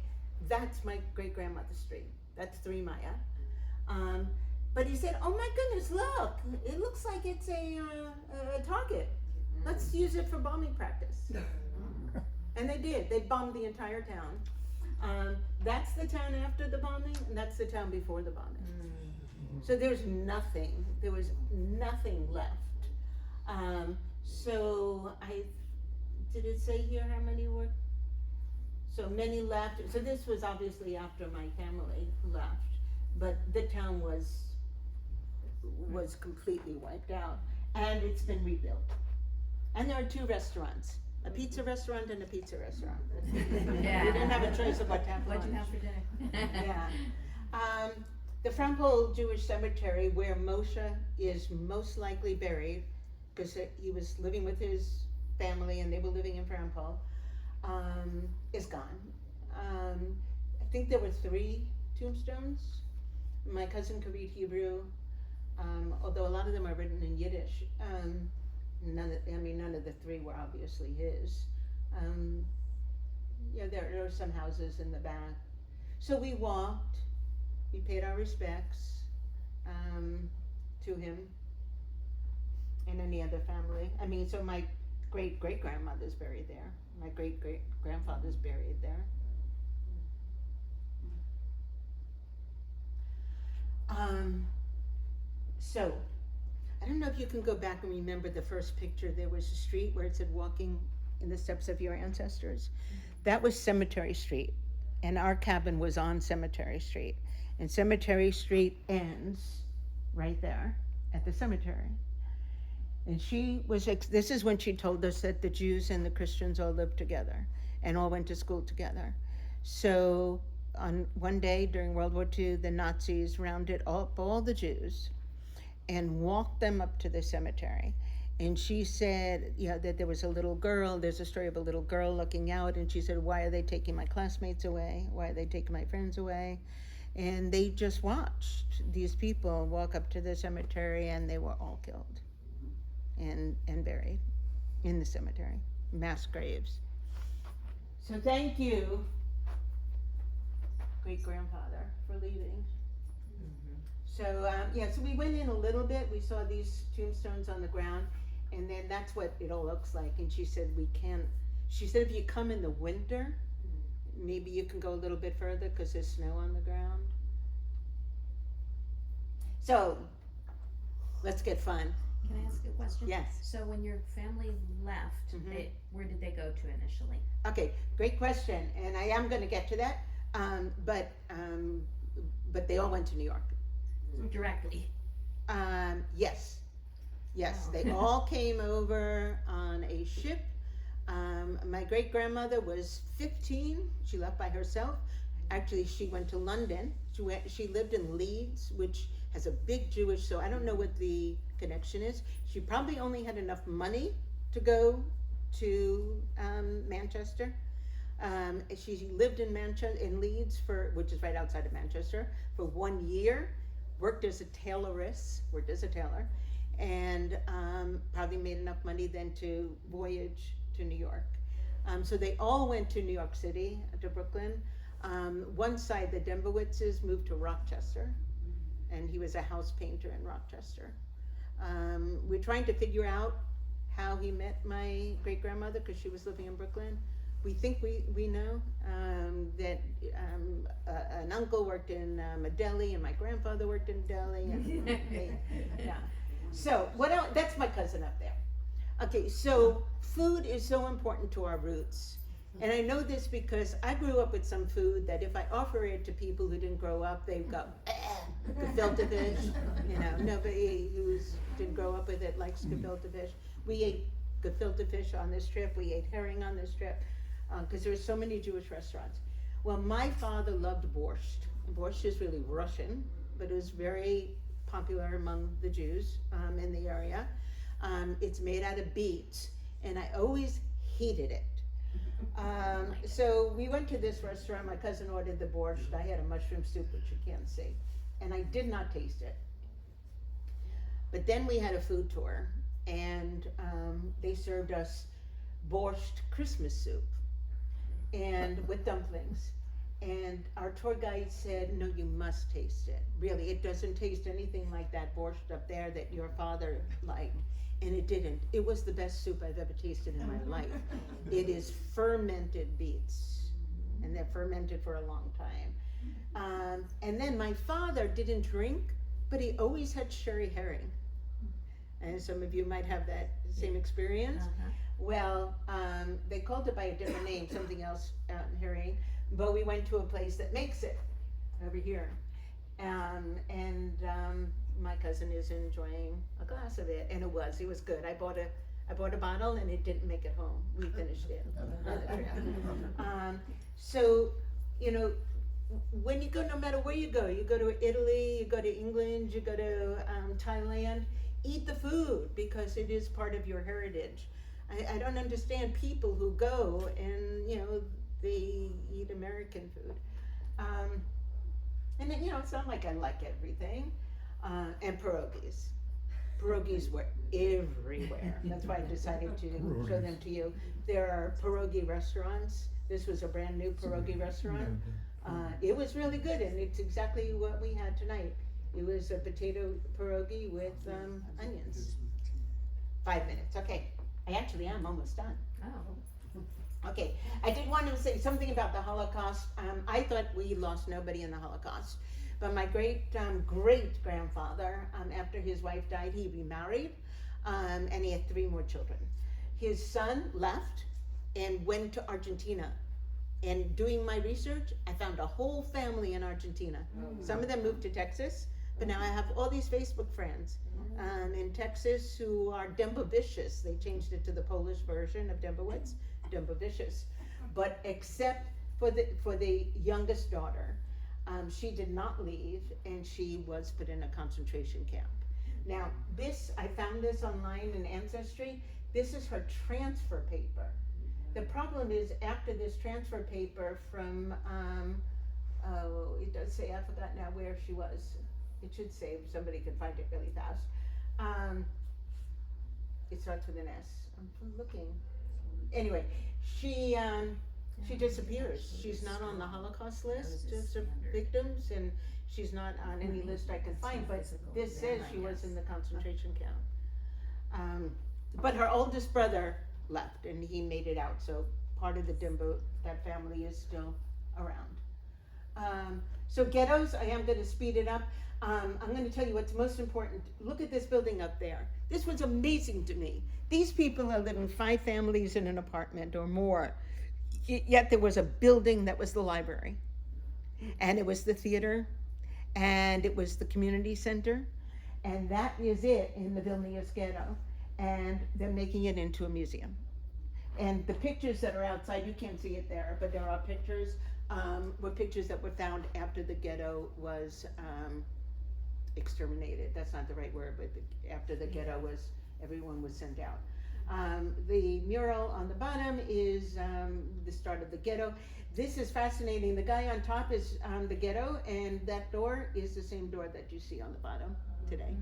that's my great-grandmother's street. That's 3 Maya. But he said, oh my goodness, look, it looks like it's a target. Let's use it for bombing practice. And they did. They bombed the entire town. That's the town after the bombing, and that's the town before the bombing. So there was nothing left. So did it say here how many were? So many left. So this was obviously after my family left, but the town was completely wiped out, and it's been rebuilt. And there are 2 restaurants, a pizza restaurant and a pizza restaurant. Yeah. We didn't have a choice of what to have for What'd you lunch. have for dinner? Yeah. The Frampol Jewish Cemetery, where Moshe is most likely buried, because he was living with his family and they were living in Frampol, is gone. I think there were 3 tombstones. My cousin could read Hebrew, although a lot of them are written in Yiddish. None of the 3 were obviously his. There are some houses in the back. So we walked, we paid our respects to him and any other family. So my great-great-grandmother's buried there. My great-great-grandfather's buried there. So, I don't know if you can go back and remember the first picture. There was a street where it said walking in the steps of your ancestors. That was Cemetery Street, and our cabin was on Cemetery Street. And Cemetery Street ends right there at the cemetery. And this is when she told us that the Jews and the Christians all lived together and all went to school together. So on one day during World War II, the Nazis rounded up all the Jews and walked them up to the cemetery. And she said, that there was a little girl, there's a story of a little girl looking out, and she said, why are they taking my classmates away? Why are they taking my friends away? And they just watched these people walk up to the cemetery, and they were all killed and buried in the cemetery, mass graves. So thank you, great-grandfather, for leaving. So, so we went in a little bit, we saw these tombstones on the ground, and then that's what it all looks like. And she said, if you come in the winter, maybe you can go a little bit further because there's snow on the ground. So, let's get fun. Can I ask a question? Yes. So when your family left, Mhm. where did they go to initially? Okay, great question, and I am gonna get to that, but they all went to New York. Directly. Yes, Wow. they all came over on a ship. My great-grandmother was 15, she left by herself. Actually, she went to London, she lived in Leeds, which has a big Jewish, so I don't know what the connection is. She probably only had enough money to go to Manchester. She lived in Leeds which is right outside of Manchester, for 1 year. Worked as a tailor, and probably made enough money then to voyage to New York. So they all went to New York City, to Brooklyn. One side, the Dembowitzes, moved to Rochester, and he was a house painter in Rochester. We're trying to figure out how he met my great-grandmother, because she was living in Brooklyn. We think we know that an uncle worked in a deli, and my grandfather worked in a deli. And yeah. So what else? That's my cousin up there. Okay, so food is so important to our roots. And I know this because I grew up with some food that if I offer it to people who didn't grow up, they go, gefilte fish. Nobody who didn't grow up with it likes gefilte fish. We ate gefilte fish on this trip. We ate herring on this trip. Because there were so many Jewish restaurants. Well, my father loved borscht. Borscht is really Russian, but it was very popular among the Jews in the area. It's made out of beets, and I always hated it. So we went to this restaurant. My cousin ordered the borscht. I had a mushroom soup, which you can't see, and I did not taste it. But then we had a food tour, and they served us borscht Christmas soup, and with dumplings. And our tour guide said, no, you must taste it. Really, it doesn't taste anything like that borscht up there that your father liked. And it didn't. It was the best soup I've ever tasted in my life. It is fermented beets, and they're fermented for a long time. And then my father didn't drink, but he always had sherry herring. And some of you might have that same experience. Well, they called it by a different name, something else, herring, but we went to a place that makes it over here. My cousin is enjoying a glass of it, and it was good. I bought a bottle, and it didn't make it home. We finished it. So, when you go, no matter where you go to Italy, you go to England, you go to Thailand, eat the food, because it is part of your heritage. I don't understand people who go and, they eat American food. And then, it's not like I like everything. And pierogies. Pierogies were everywhere. That's why I decided to show them to you. There are pierogi restaurants. This was a brand new pierogi restaurant. It was really good, and it's exactly what we had tonight. It was a potato pierogi with onions. 5 minutes, okay. I actually am almost done. Oh. Okay, I did want to say something about the Holocaust. I thought we lost nobody in the Holocaust, but my great-grandfather, after his wife died, he remarried, and he had 3 more children. His son left and went to Argentina. And doing my research, I found a whole family in Argentina. Some of them moved to Texas, but now I have all these Facebook friends in Texas who are Dembowicious. They changed it to the Polish version of Dembowitz, Dembowicious. But except for the youngest daughter, she did not leave, and she was put in a concentration camp. Now, this, I found this online in Ancestry. This is her transfer paper. The problem is after this transfer paper from, it does say, I forgot now where she was. It should say, if somebody could find it really fast. It starts with an S. I'm looking. Anyway, she disappears. She's not on the Holocaust list of victims, and she's not on any list I can find, but this says she was in the concentration camp. But her oldest brother left, and he made it out, so part of the Dimbo, that family is still around. So ghettos, I am gonna speed it up. I'm gonna tell you what's most important. Look at this building up there. This was amazing to me. These people are living 5 families in an apartment or more, yet there was a building that was the library, and it was the theater, and it was the community center, and that is it in the Vilnius ghetto, and they're making it into a museum. And the pictures that are outside, you can't see it there, but there are pictures, were pictures that were found after the ghetto was exterminated. That's not the right word, but after the ghetto was, everyone was sent out. The mural on the bottom is the start of the ghetto. This is fascinating. The guy on top is the ghetto, and that door is the same door that you see on the bottom today.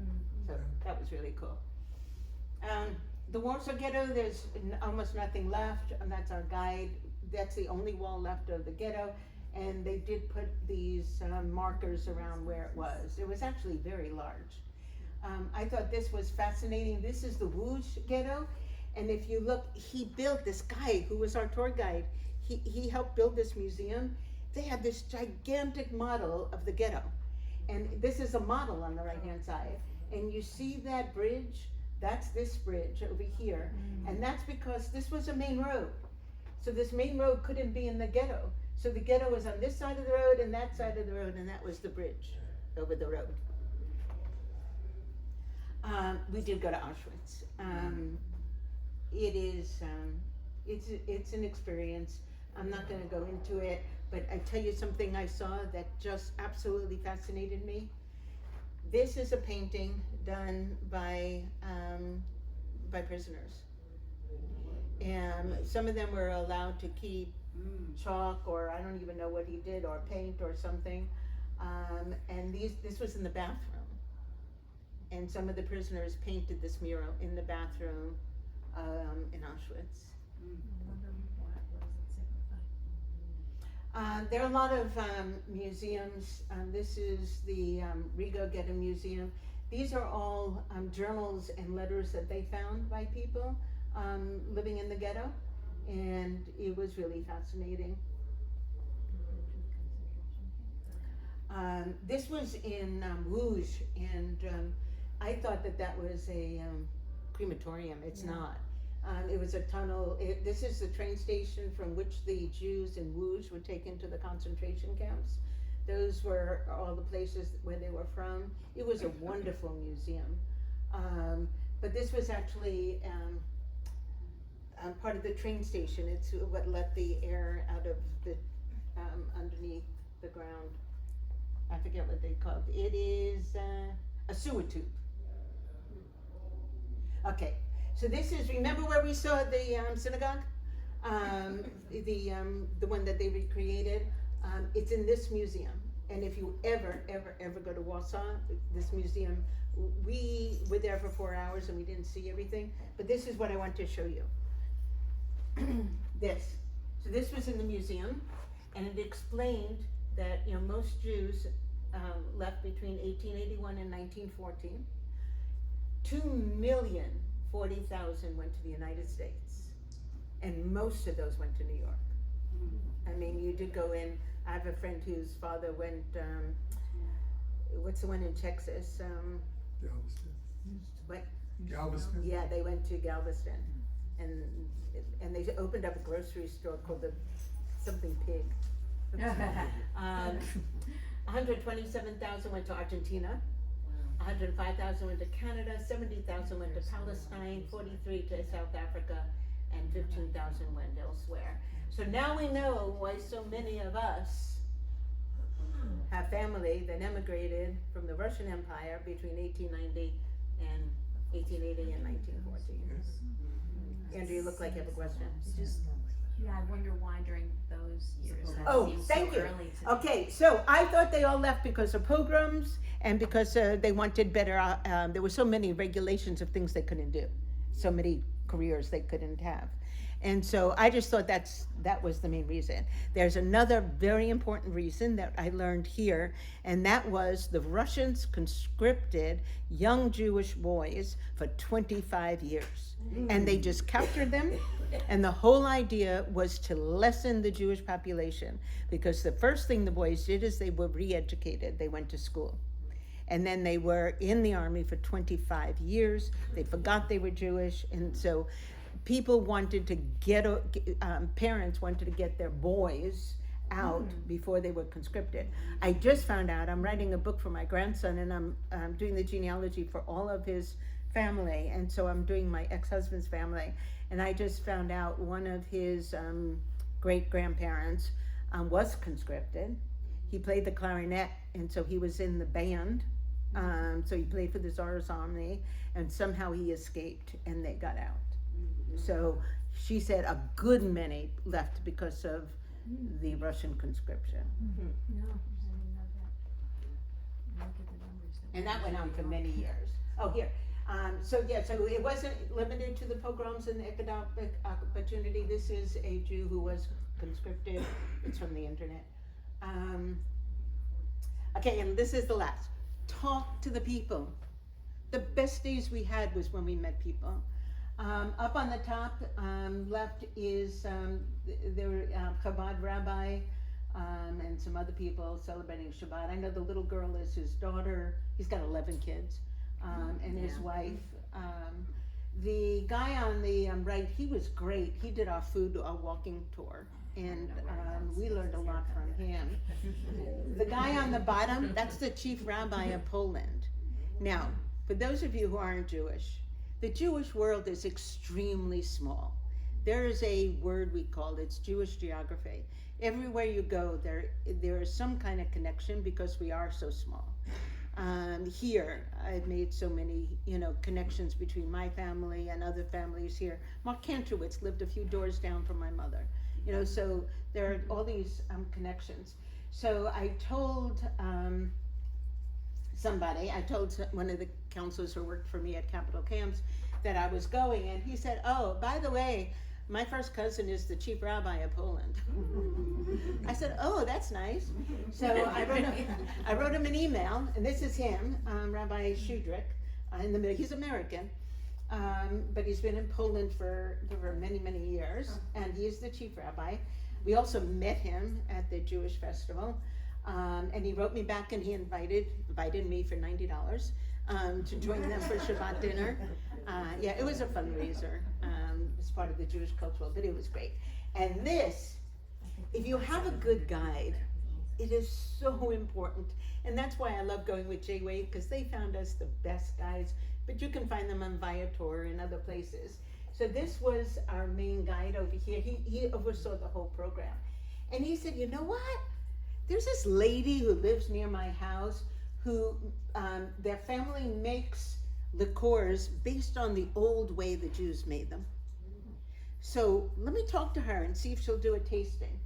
So that was really cool. The Warsaw Ghetto, there's almost nothing left, and that's our guide. That's the only wall left of the ghetto, and they did put these markers around where it was. It was actually very large. I thought this was fascinating. This is the Łódź Ghetto, and if you look, he built, this guy who was our tour guide, he helped build this museum. They had this gigantic model of the ghetto, and this is a model on the right-hand side, and you see that bridge? That's this bridge over here, and that's because this was a main road. So this main road couldn't be in the ghetto. So the ghetto was on this side of the road and that side of the road, and that was the bridge over the road. We did go to Auschwitz. It's an experience. I'm not gonna go into it, but I tell you something I saw that just absolutely fascinated me. This is a painting done by prisoners. And some of them were allowed to keep chalk, or I don't even know what he did, or paint or something. And this was in the bathroom. And some of the prisoners painted this mural in the bathroom in Auschwitz. There are a lot of museums. This is the Riga Ghetto Museum. These are all journals and letters that they found by people living in the ghetto, and it was really fascinating. This was in Łódź, and I thought that was a crematorium. It's not. It was a tunnel. This is the train station from which the Jews in Łódź were taken to the concentration camps. Those were all the places where they were from. It was a wonderful museum. But this was actually part of the train station. It's what let the air out of the underneath the ground. I forget what they called it. It is a sewer tube. Okay. So this is, remember where we saw the synagogue? The one that they recreated? It's in this museum. And if you ever go to Warsaw, this museum, we were there for 4 hours and we didn't see everything, but this is what I want to show you. This. So this was in the museum, and it explained that, most Jews left between 1881 and 1914. 2,040,000 went to the United States, and most of those went to New York. I mean, you did go in. I have a friend whose father went, what's the one in Texas? Galveston. What? Galveston. Yeah, they went to Galveston, and they opened up a grocery store called the something Pig. 127,000 went to Argentina. 105,000 went to Canada, 70,000 went to Palestine, 43 to South Africa, and 15,000 went elsewhere. So now we know why so many of us have family that emigrated from the Russian Empire between 1890 in 1880 and 1914. Andrew, you look like you have a question. Yeah, I wonder why during those years that Oh, seems thank so you. early to Okay, so I thought they all left because of pogroms and because they wanted better, there were so many regulations of things they couldn't do, so many careers they couldn't have. And so I just thought that was the main reason. There's another very important reason that I learned here, and that was the Russians conscripted young Jewish boys for 25 years. And they just captured them, and the whole idea was to lessen the Jewish population, because the first thing the boys did is they were re-educated. They went to school. And then they were in the army for 25 years. They forgot they were Jewish, and so people wanted to parents wanted to get their boys out before they were conscripted. I just found out, I'm writing a book for my grandson, and I'm doing the genealogy for all of his family, and so I'm doing my ex-husband's family, and I just found out one of his great-grandparents was conscripted. He played the clarinet, and so he was in the band, so he played for the Tsar's army, and somehow he escaped, and they got out. So she said a good many left because of the Russian conscription. No, I didn't know that. Look at the numbers that And we that went on have. for many years. Oh, here. So it wasn't limited to the pogroms and the economic opportunity. This is a Jew who was conscripted. It's from the internet. Okay, and this is the last. Talk to the people. The best days we had was when we met people. Up on the top left is there were Chabad rabbi and some other people celebrating Shabbat. I know the little girl is his daughter. He's got 11 kids, and his wife. The guy on the right, he was great. He did our walking tour, and we learned a lot from him. The guy on the bottom, that's the chief rabbi of Poland. Now, for those of you who aren't Jewish, the Jewish world is extremely small. There is a word we call it's Jewish geography. Everywhere you go, there is some kind of connection because we are so small. Here, I've made so many, connections between my family and other families here. Mark Kantrowitz lived a few doors down from my mother. So there are all these connections. So I told one of the counselors who worked for me at Capitol Camps that I was going, and he said, "Oh, by the way, my first cousin is the chief rabbi of Poland." I said, "Oh, that's nice." So I wrote him an email, and this is him, Rabbi Shudrick, in the middle. He's American, but he's been in Poland for many, many years, and he is the chief rabbi. We also met him at the Jewish festival. And he wrote me back, and he invited me for $90 to join them for Shabbat dinner. Yeah, it was a fundraiser. It's part of the Jewish cultural, but it was great. And this, if you have a good guide, it is so important. And that's why I love going with J-Wave, because they found us the best guides, but you can find them on Viator and other places. So this was our main guide over here. He oversaw the whole program. And he said, "You know what? There's this lady who lives near my house who, their family makes liqueurs based on the old way the Jews made them. So let me talk to her and see if she'll do a tasting."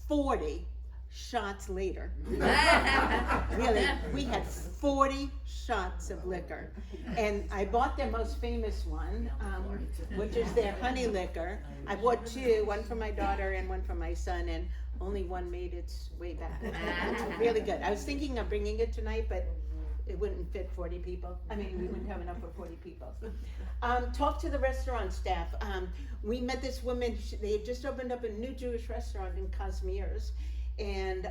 40 shots later. Really, we had 40 shots of liquor. And I bought their most famous one, which is their honey liquor. I bought two, one for my daughter and one for my son, and only one made its way back. It's really good. I was thinking of bringing it tonight, but it wouldn't fit 40 people. I mean, we wouldn't have enough for 40 people. Talk to the restaurant staff. We met this woman. They had just opened up a new Jewish restaurant in Kazimierz. And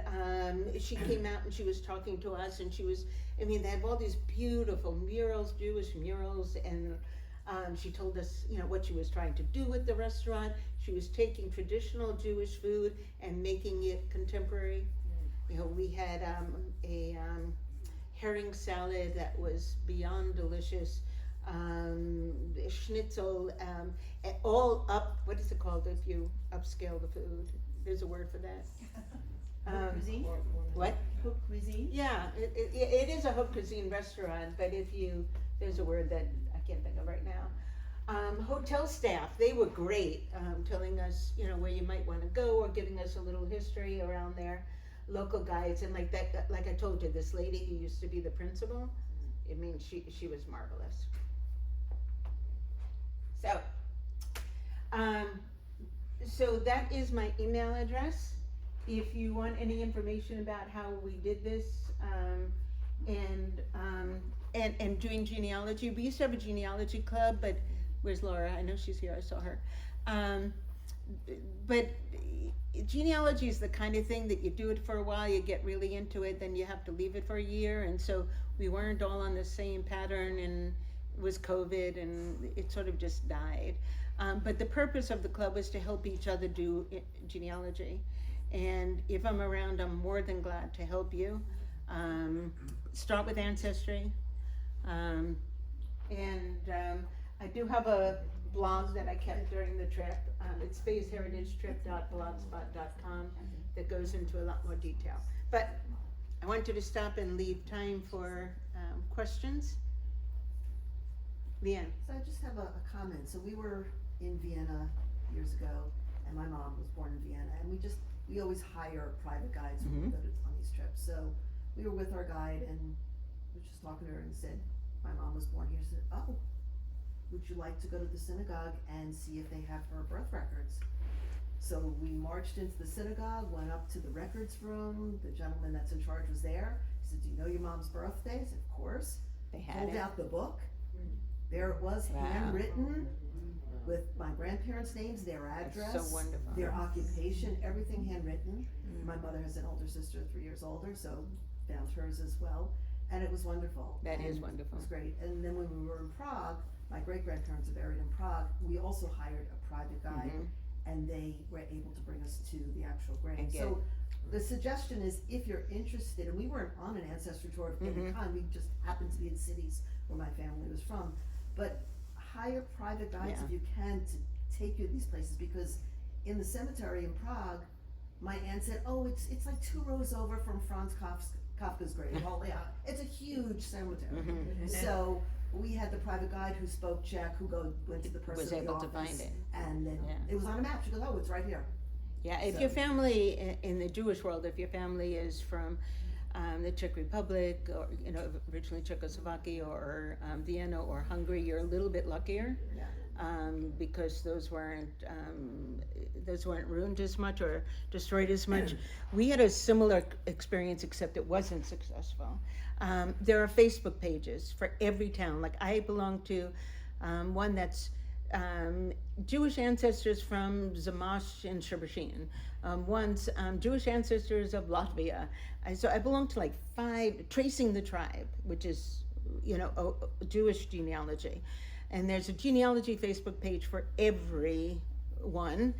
she came out and she was talking to us, and they have all these beautiful murals, Jewish murals, and she told us, what she was trying to do with the restaurant. She was taking traditional Jewish food and making it contemporary. We had a herring salad that was beyond delicious, schnitzel, all up, what is it called if you upscale the food? There's a word for that. Cuisine? What? Haute cuisine? Yeah, it is a haute cuisine restaurant, but if you there's a word that I can't think of right now. Hotel staff, they were great, telling us, where you might wanna go or giving us a little history around there. Local guides, and like that, like I told you, this lady who used to be the principal, she was marvelous. So that is my email address. If you want any information about how we did this, and doing genealogy, we used to have a genealogy club, but where's Laura? I know she's here, I saw her. But genealogy is the kind of thing that you do it for a while, you get really into it, then you have to leave it for a year, and so we weren't all on the same pattern, and it was COVID, and it sort of just died. But the purpose of the club was to help each other do genealogy. And if I'm around, I'm more than glad to help you. Start with Ancestry. I do have a blog that I kept during the trip. It's faithheritagetrip.blogspot.com that goes into a lot more detail. But I wanted to stop and leave time for questions. Leanne. So I just have a comment. So we were in Vienna years ago, and my mom was born in Vienna, and we always hire private guides when we go on these trips. So we were with our guide, and we were just talking to her and said, my mom was born here. She said, oh, would you like to go to the synagogue and see if they have her birth records? So we marched into the synagogue, went up to the records room. The gentleman that's in charge was there. He said, do you know your mom's birthday? I said, of course. They had Pulled it. out the book. There it was, Wow. handwritten, with my grandparents' names, their address, That's so wonderful. their occupation, everything handwritten. My mother has an older sister, 3 years older, so found hers as well. And it was wonderful. That is And wonderful. It was great. And then when we were in Prague, my great-grandparents are buried in Prague, we also hired a private guide, and they were able to bring us to the actual grave. And So the suggestion is, if you're interested, and we weren't on an ancestry tour of any kind, we just happened to be in cities where my family was from, but hire private guides if you can to take you to these places, because in the cemetery in Prague, my aunt said, oh, it's like 2 rows over from Franz Kafka's grave. Well, yeah, it's a huge cemetery. So we had the private guide who spoke Czech, who went to the person Was in the able to office, find it. and then it was on a map. She goes, oh, it's right here. Yeah, if So- your family, in the Jewish world, if your family is from the Czech Republic, or, originally Czechoslovakia, or Vienna, or Hungary, you're a little bit luckier. Yeah. Because those weren't ruined as much or destroyed as much. We had a similar experience, except it wasn't successful. There are Facebook pages for every town. Like I belong to one that's Jewish ancestors from Zamash and Sherbashin. One's Jewish ancestors of Latvia. So I belong to like 5, Tracing the Tribe, which is, Jewish genealogy. And there's a genealogy Facebook page for everyone.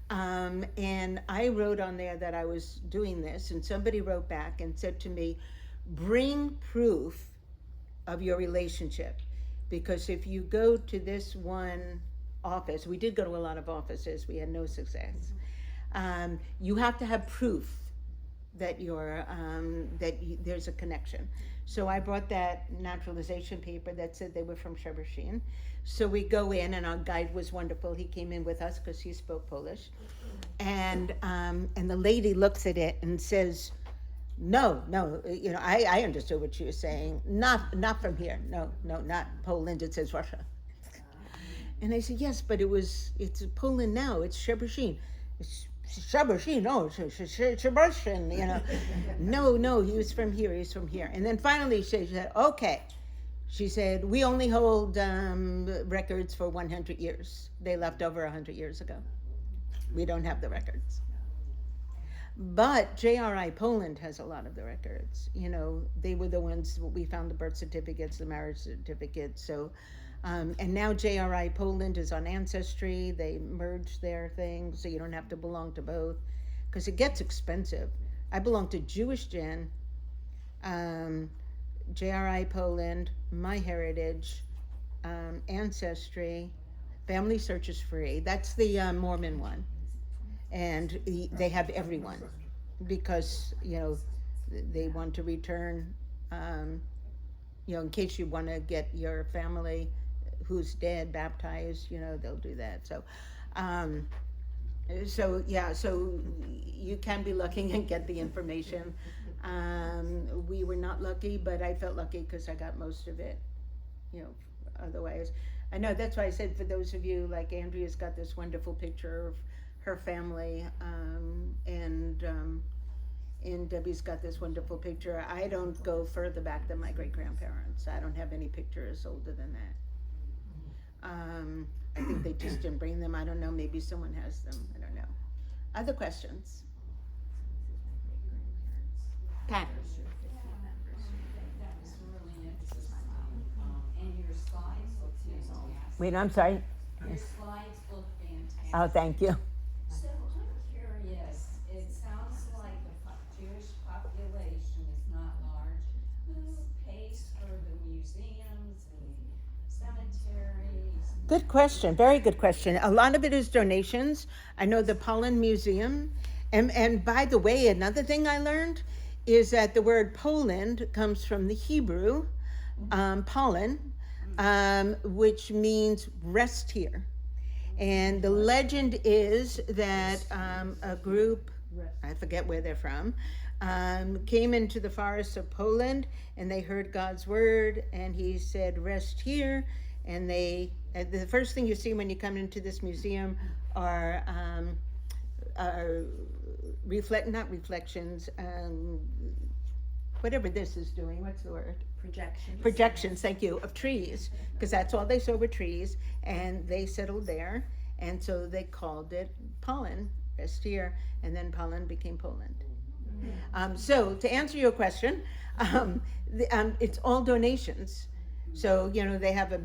And I wrote on there that I was doing this, and somebody wrote back and said to me, bring proof of your relationship. Because if you go to this one office, we did go to a lot of offices, we had no success. You have to have proof that there's a connection. So I brought that naturalization paper that said they were from Sherbashin. So we go in, and our guide was wonderful. He came in with us because he spoke Polish. And the lady looks at it and says, no, I understood what she was saying. Not from here. No, not Poland. It says Russia. And I said, yes, but it's Poland now. It's Sherbashin. It's Sherbashin, no, Sherbashin, No, he was from here, he's from here. And then finally she said, okay. She said, we only hold records for 100 years. They left over 100 years ago. We don't have the records. But JRI Poland has a lot of the records. They were the ones, we found the birth certificates, the marriage certificates. So, and now JRI Poland is on Ancestry. They merged their things, so you don't have to belong to both, because it gets expensive. I belong to Jewish Gen, JRI Poland, MyHeritage, Ancestry. Family Search is free. That's the Mormon one. And they have everyone, because, they want to return, you know, in case you want to get your family who's dead baptized, you know, they'll do that. So, so you can be lucky and get the information. We were not lucky, but I felt lucky because I got most of it, you know, otherwise. I know, that's why I said for those of you, like Andrea's got this wonderful picture of her family, and Debbie's got this wonderful picture. I don't go further back than my great-grandparents. I don't have any pictures older than that. I think they just didn't bring them. I don't know, maybe someone has them. I don't know. Other questions? Pat? That was really interesting. And your slides look fantastic. Wait, I'm sorry. Your slides look fantastic. Oh, thank you. So I'm curious, it sounds like the Jewish population is not large. Who pays for the museums and cemeteries? Good question, very good question. A lot of it is donations. I know the Poland Museum, and by the way, another thing I learned is that the word Poland comes from the Hebrew, Pollen, which means rest here. And the legend is that a group, I forget where they're from, came into the forests of Poland and they heard God's word and he said, rest here. And the first thing you see when you come into this museum are not reflections, whatever this is doing, what's the word? Projections, thank you, of trees, because that's all they saw were trees, and they settled there, and so they called it Pollen, rest here, and then Pollen became Poland. So to answer your question, it's all donations. So, you know, they have a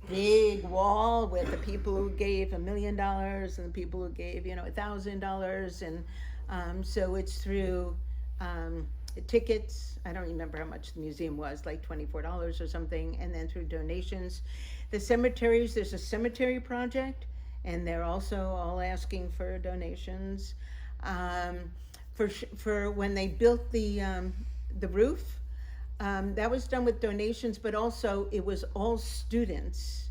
big wall with the people who gave $1 million and the people who gave, you know, $1,000, and so it's through tickets. I don't remember how much the museum was, like $24 or something, and then through donations. The cemeteries, there's a cemetery project, and they're also all asking for donations. For when they built the roof, that was done with donations, but also it was all students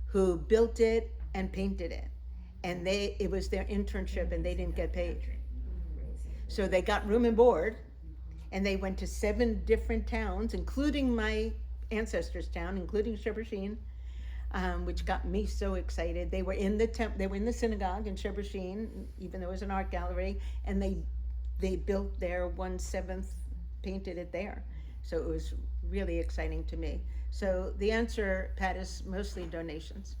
who built it and painted it, and it was their internship, and they didn't get paid. So they got room and board, and they went to 7 different towns, including my ancestors' town, including Shebersheen, which got me so excited. They were in the synagogue in Shebersheen, even though it was an art gallery, and they built their 1/7, painted it there. So it was really exciting to me. So the answer, Pat, is mostly donations.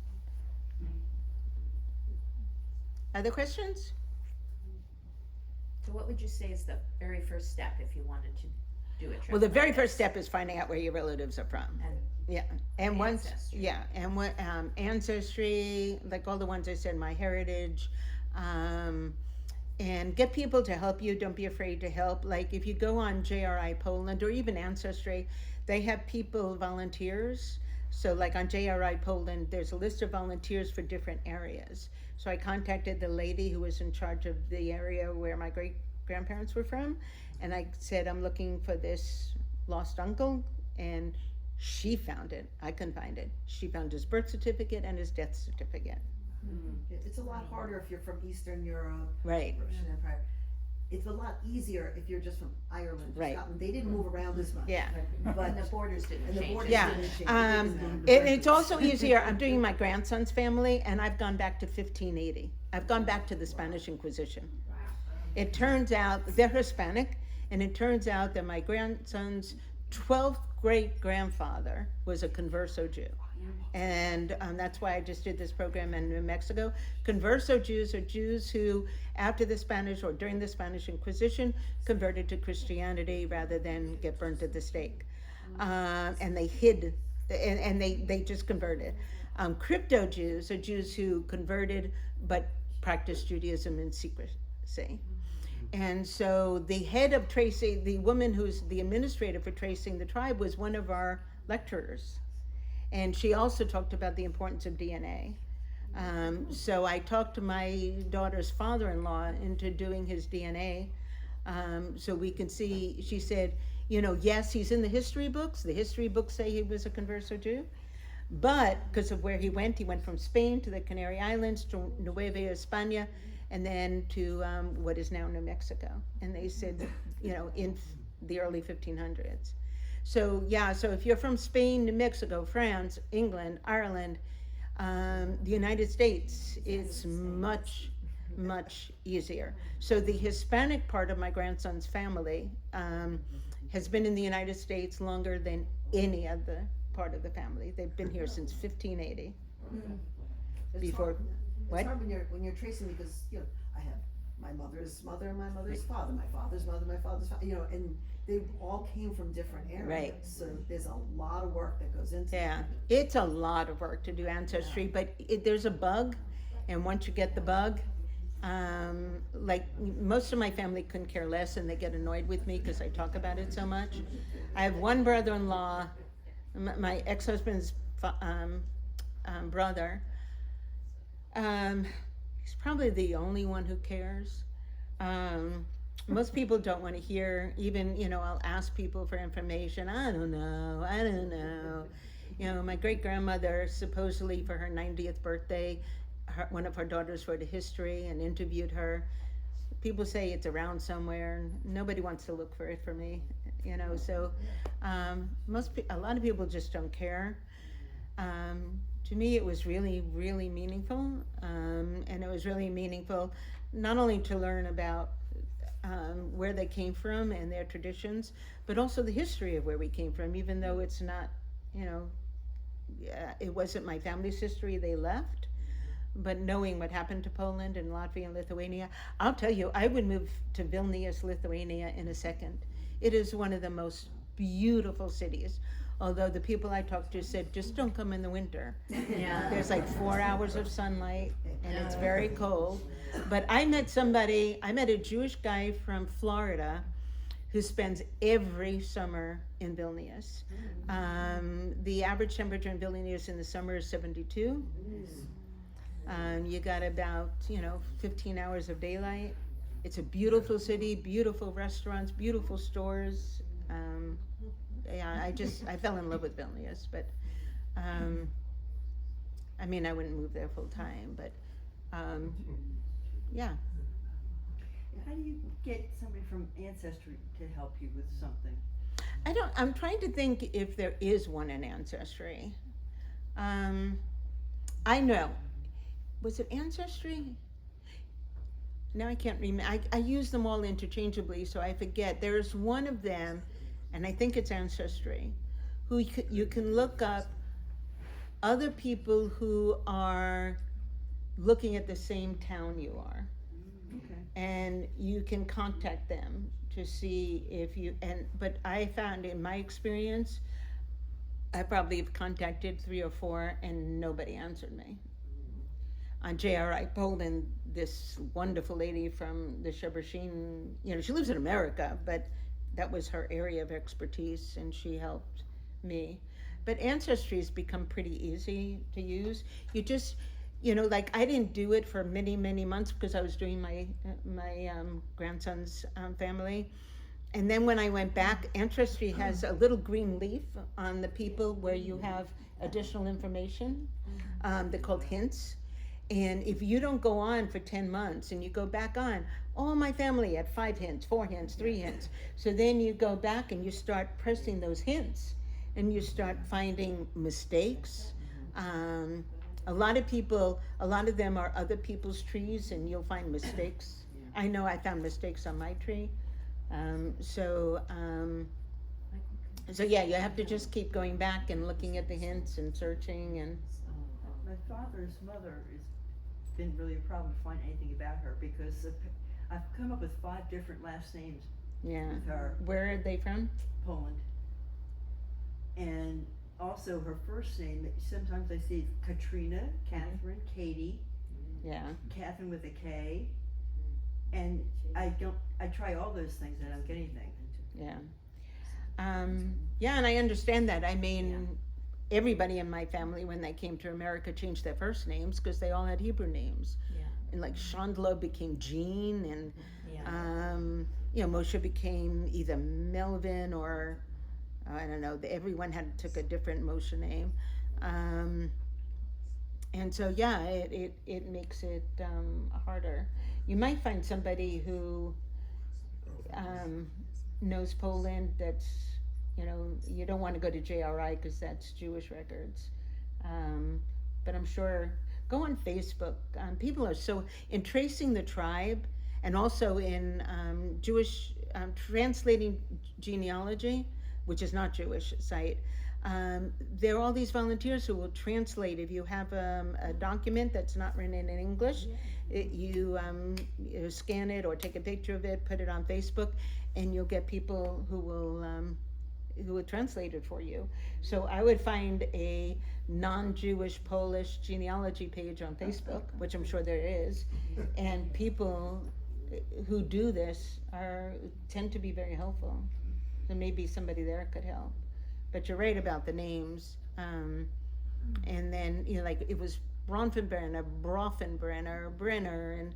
Other questions? So what would you say is the very first step if you wanted to do a trip? Well, the very like first this? step is finding out where your relatives are from. And Yeah, and once, Ancestry. yeah, and what, ancestry, like all the ones I said, my heritage, and get people to help you. Don't be afraid to help. Like if you go on JRI Poland or even Ancestry, they have people, volunteers. So like on JRI Poland, there's a list of volunteers for different areas. So I contacted the lady who was in charge of the area where my great-grandparents were from, and I said, I'm looking for this lost uncle, and she found it. I couldn't find it. She found his birth certificate and his death certificate. It's a lot harder if you're from Eastern Europe, Right. Russian Empire. It's a lot easier if you're just from Ireland, or Right. Scotland. They didn't move around as much. Yeah. But and the borders didn't and the change. borders Yeah. didn't change. It's also easier. I'm doing my grandson's family, and I've gone back to 1580. I've gone back to the Spanish Inquisition. It turns out they're Hispanic, and it turns out that my grandson's 12th great-grandfather was a converso Jew. And that's why I just did this program in New Mexico. Converso Jews are Jews who, after the Spanish or during the Spanish Inquisition, converted to Christianity rather than get burnt at the stake. And they hid, and they just converted. Crypto Jews are Jews who converted but practiced Judaism in secrecy. And so the head of tracing, the woman who's the administrator for tracing the tribe, was one of our lecturers. And she also talked about the importance of DNA. So I talked to my daughter's father-in-law into doing his DNA, so we can see. She said, You know, yes, he's in the history books. The history books say he was a converso Jew. But because of where he went from Spain to the Canary Islands to Nueva España, and then to what is now New Mexico. And they said, you know, in the early 1500s. So yeah, so if you're from Spain, New Mexico, France, England, Ireland, the United States, it's much, much easier. So the Hispanic part of my grandson's family has been in the United States longer than any other part of the family. They've been here since 1580. It's Before- hard, what? It's hard when you're tracing, because, you know, I have my mother's mother and my mother's father, my father's mother, my father's father, you know, and they all came from different areas. Right. So there's a lot of work that goes into Yeah, it. it's a lot of work to do ancestry, but there's a bug, and once you get the bug, like most of my family couldn't care less, and they get annoyed with me because I talk about it so much. I have one brother-in-law, my ex-husband's brother. He's probably the only one who cares. Most people don't want to hear, even, you know, I'll ask people for information. I don't know. You know, my great-grandmother, supposedly for her 90th birthday, one of her daughters wrote a history and interviewed her. People say it's around somewhere. Nobody wants to look for it for me, you know, so a lot of people just don't care. To me, it was really, really meaningful, and it was really meaningful not only to learn about where they came from and their traditions, but also the history of where we came from, even though it's not, you know, it wasn't my family's history, they left. But knowing what happened to Poland and Latvia and Lithuania, I'll tell you, I would move to Vilnius, Lithuania in a second. It is one of the most beautiful cities. Although the people I talked to said, just don't come in the winter. Yeah. There's like 4 hours of sunlight and it's very cold. But I met a Jewish guy from Florida who spends every summer in Vilnius. The average temperature in Vilnius in the summer is 72. You got about, 15 hours of daylight. It's a beautiful city, beautiful restaurants, beautiful stores. I fell in love with Vilnius, but I wouldn't move there full time, but yeah. How do you get somebody from Ancestry to help you with something? I'm trying to think if there is one in Ancestry. I know. Was it Ancestry? Now I can't remember. I use them all interchangeably, so I forget. There's one of them, and I think it's Ancestry, who you can look up other people who are looking at the same town you are. Okay. And you can contact them to see if you, but I found in my experience, I probably have contacted 3 or 4 and nobody answered me. On JRI Poland, this wonderful lady from the Shebershin, she lives in America, but that was her area of expertise and she helped me. But Ancestry has become pretty easy to use. You just, I didn't do it for many, many months because I was doing my grandson's family. And then when I went back, Ancestry has a little green leaf on the people where you have additional information. They're called hints. And if you don't go on for 10 months and you go back on, all my family had 5 hints, 4 hints, 3 hints. So then you go back and you start pressing those hints and you start finding mistakes. A lot of them are other people's trees and you'll find mistakes. I know I found mistakes on my tree. So yeah, you have to just keep going back and looking at the hints and searching and. My father's mother has been really a problem to find anything about her because I've come up with 5 different last names Yeah. with her. Where are they from? Poland. And also her first name, sometimes I see Katrina, Catherine, Katie, Yeah. Catherine with a K. And I try all those things and I don't get anything. Yeah. Yeah, and I understand that. Everybody in my family, when they came to America, changed their first names because they all had Hebrew names. Yeah. And like Chandler became Jean, and Moshe became either Melvin or, I don't know, everyone took a different Moshe name. And so, yeah, it makes it harder. You might find somebody who knows Poland that's, you don't want to go to JRI because that's Jewish records. But I'm sure, go on Facebook. People are so, in tracing the tribe and also in Jewish, translating genealogy, which is not Jewish site, there are all these volunteers who will translate. If you have a document that's not written in English, you scan it or take a picture of it, put it on Facebook, and you'll get people who will translate it for you. So I would find a non-Jewish Polish genealogy page on Facebook, which I'm sure there is, and people who do this tend to be very helpful. So maybe somebody there could help. But you're right about the names. And then, like it was Bronfenbrenner, Brenner,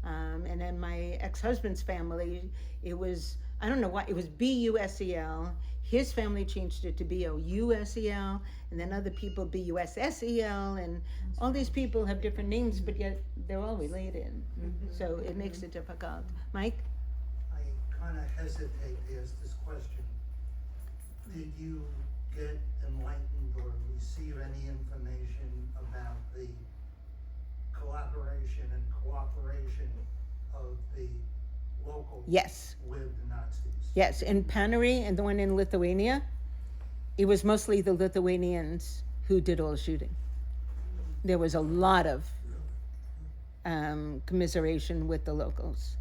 and then my ex-husband's family, it was, I don't know why, it was Busel. His family changed it to Bousel, and then other people Bussel, and all these people have different names, but yet they're all related. So it makes it difficult. Mike? I kind of hesitate to ask this question. Did you get enlightened or receive any information about the collaboration and cooperation of the locals Yes. with the Nazis? Yes, in Panary and the one in Lithuania, it was mostly the Lithuanians who did all the shooting. There was a lot of commiseration with the locals.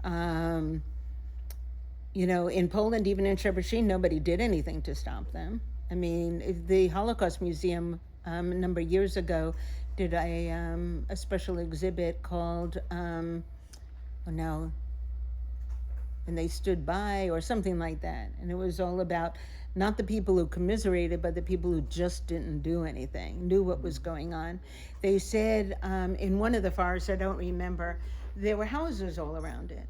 In Poland, even in Szczebrzeszyn, nobody did anything to stop them. I mean, the Holocaust Museum a number of years ago did a special exhibit called, and they stood by or something like that. And it was all about not the people who commiserated, but the people who just didn't do anything, knew what was going on. They said in one of the forests, I don't remember, there were houses all around it.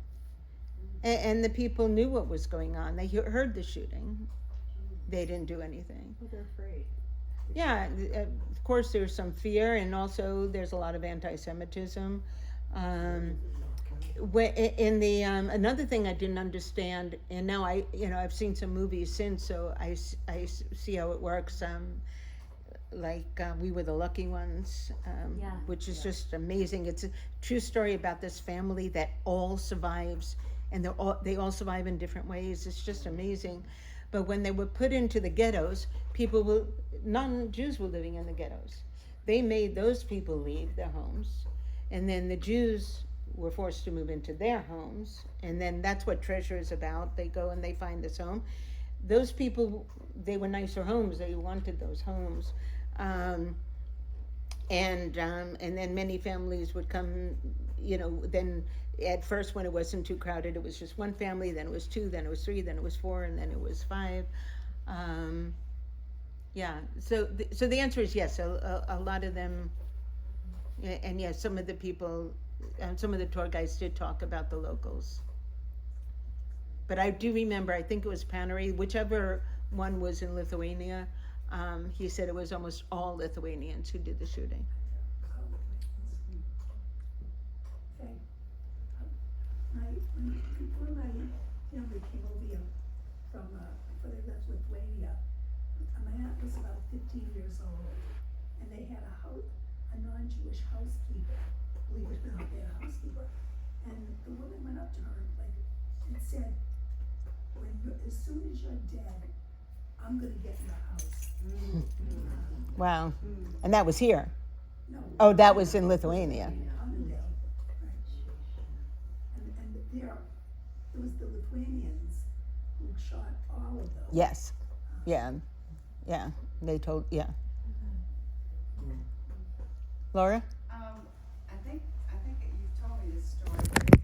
And the people knew what was going on. They heard the shooting. They didn't do anything. Well, they're afraid. Yeah, of course there's some fear, and also there's a lot of anti-Semitism. Another thing I didn't understand, and now I've seen some movies since, so I see how it works. We Were the Lucky Ones, which is just amazing. It's a true story about this family that all survives, and they all survive in different ways. It's just amazing. But when they were put into the ghettos, non-Jews were living in the ghettos. They made those people leave their homes, and then the Jews were forced to move into their homes, and then that's what Treasure is about. They go and they find this home. Those people, they were nicer homes. They wanted those homes, and then many families would come. Then at first, when it wasn't too crowded, it was just one family. Then it was two. Then it was three. Then it was four. And then it was five. So the answer is yes. A lot of them, and yes, some of the people. Some of the tour guides did talk about the locals. But I do remember, I think it was Panary, whichever one was in Lithuania, he said it was almost all Lithuanians who did the shooting. Okay. Before my family came over here from, before they left Lithuania, my aunt was about 15 years old, and they had a non-Jewish housekeeper. Believe it or not, they had a housekeeper. And the woman went up to her and said, as soon as you're dead, I'm gonna get your house. Wow. And that was here? No. Oh, that was in Lithuania. Annandale, right. And there, it was the Lithuanians who shot all of those. Yes. Yeah. They told, yeah. Laura? I think you've told me this story, but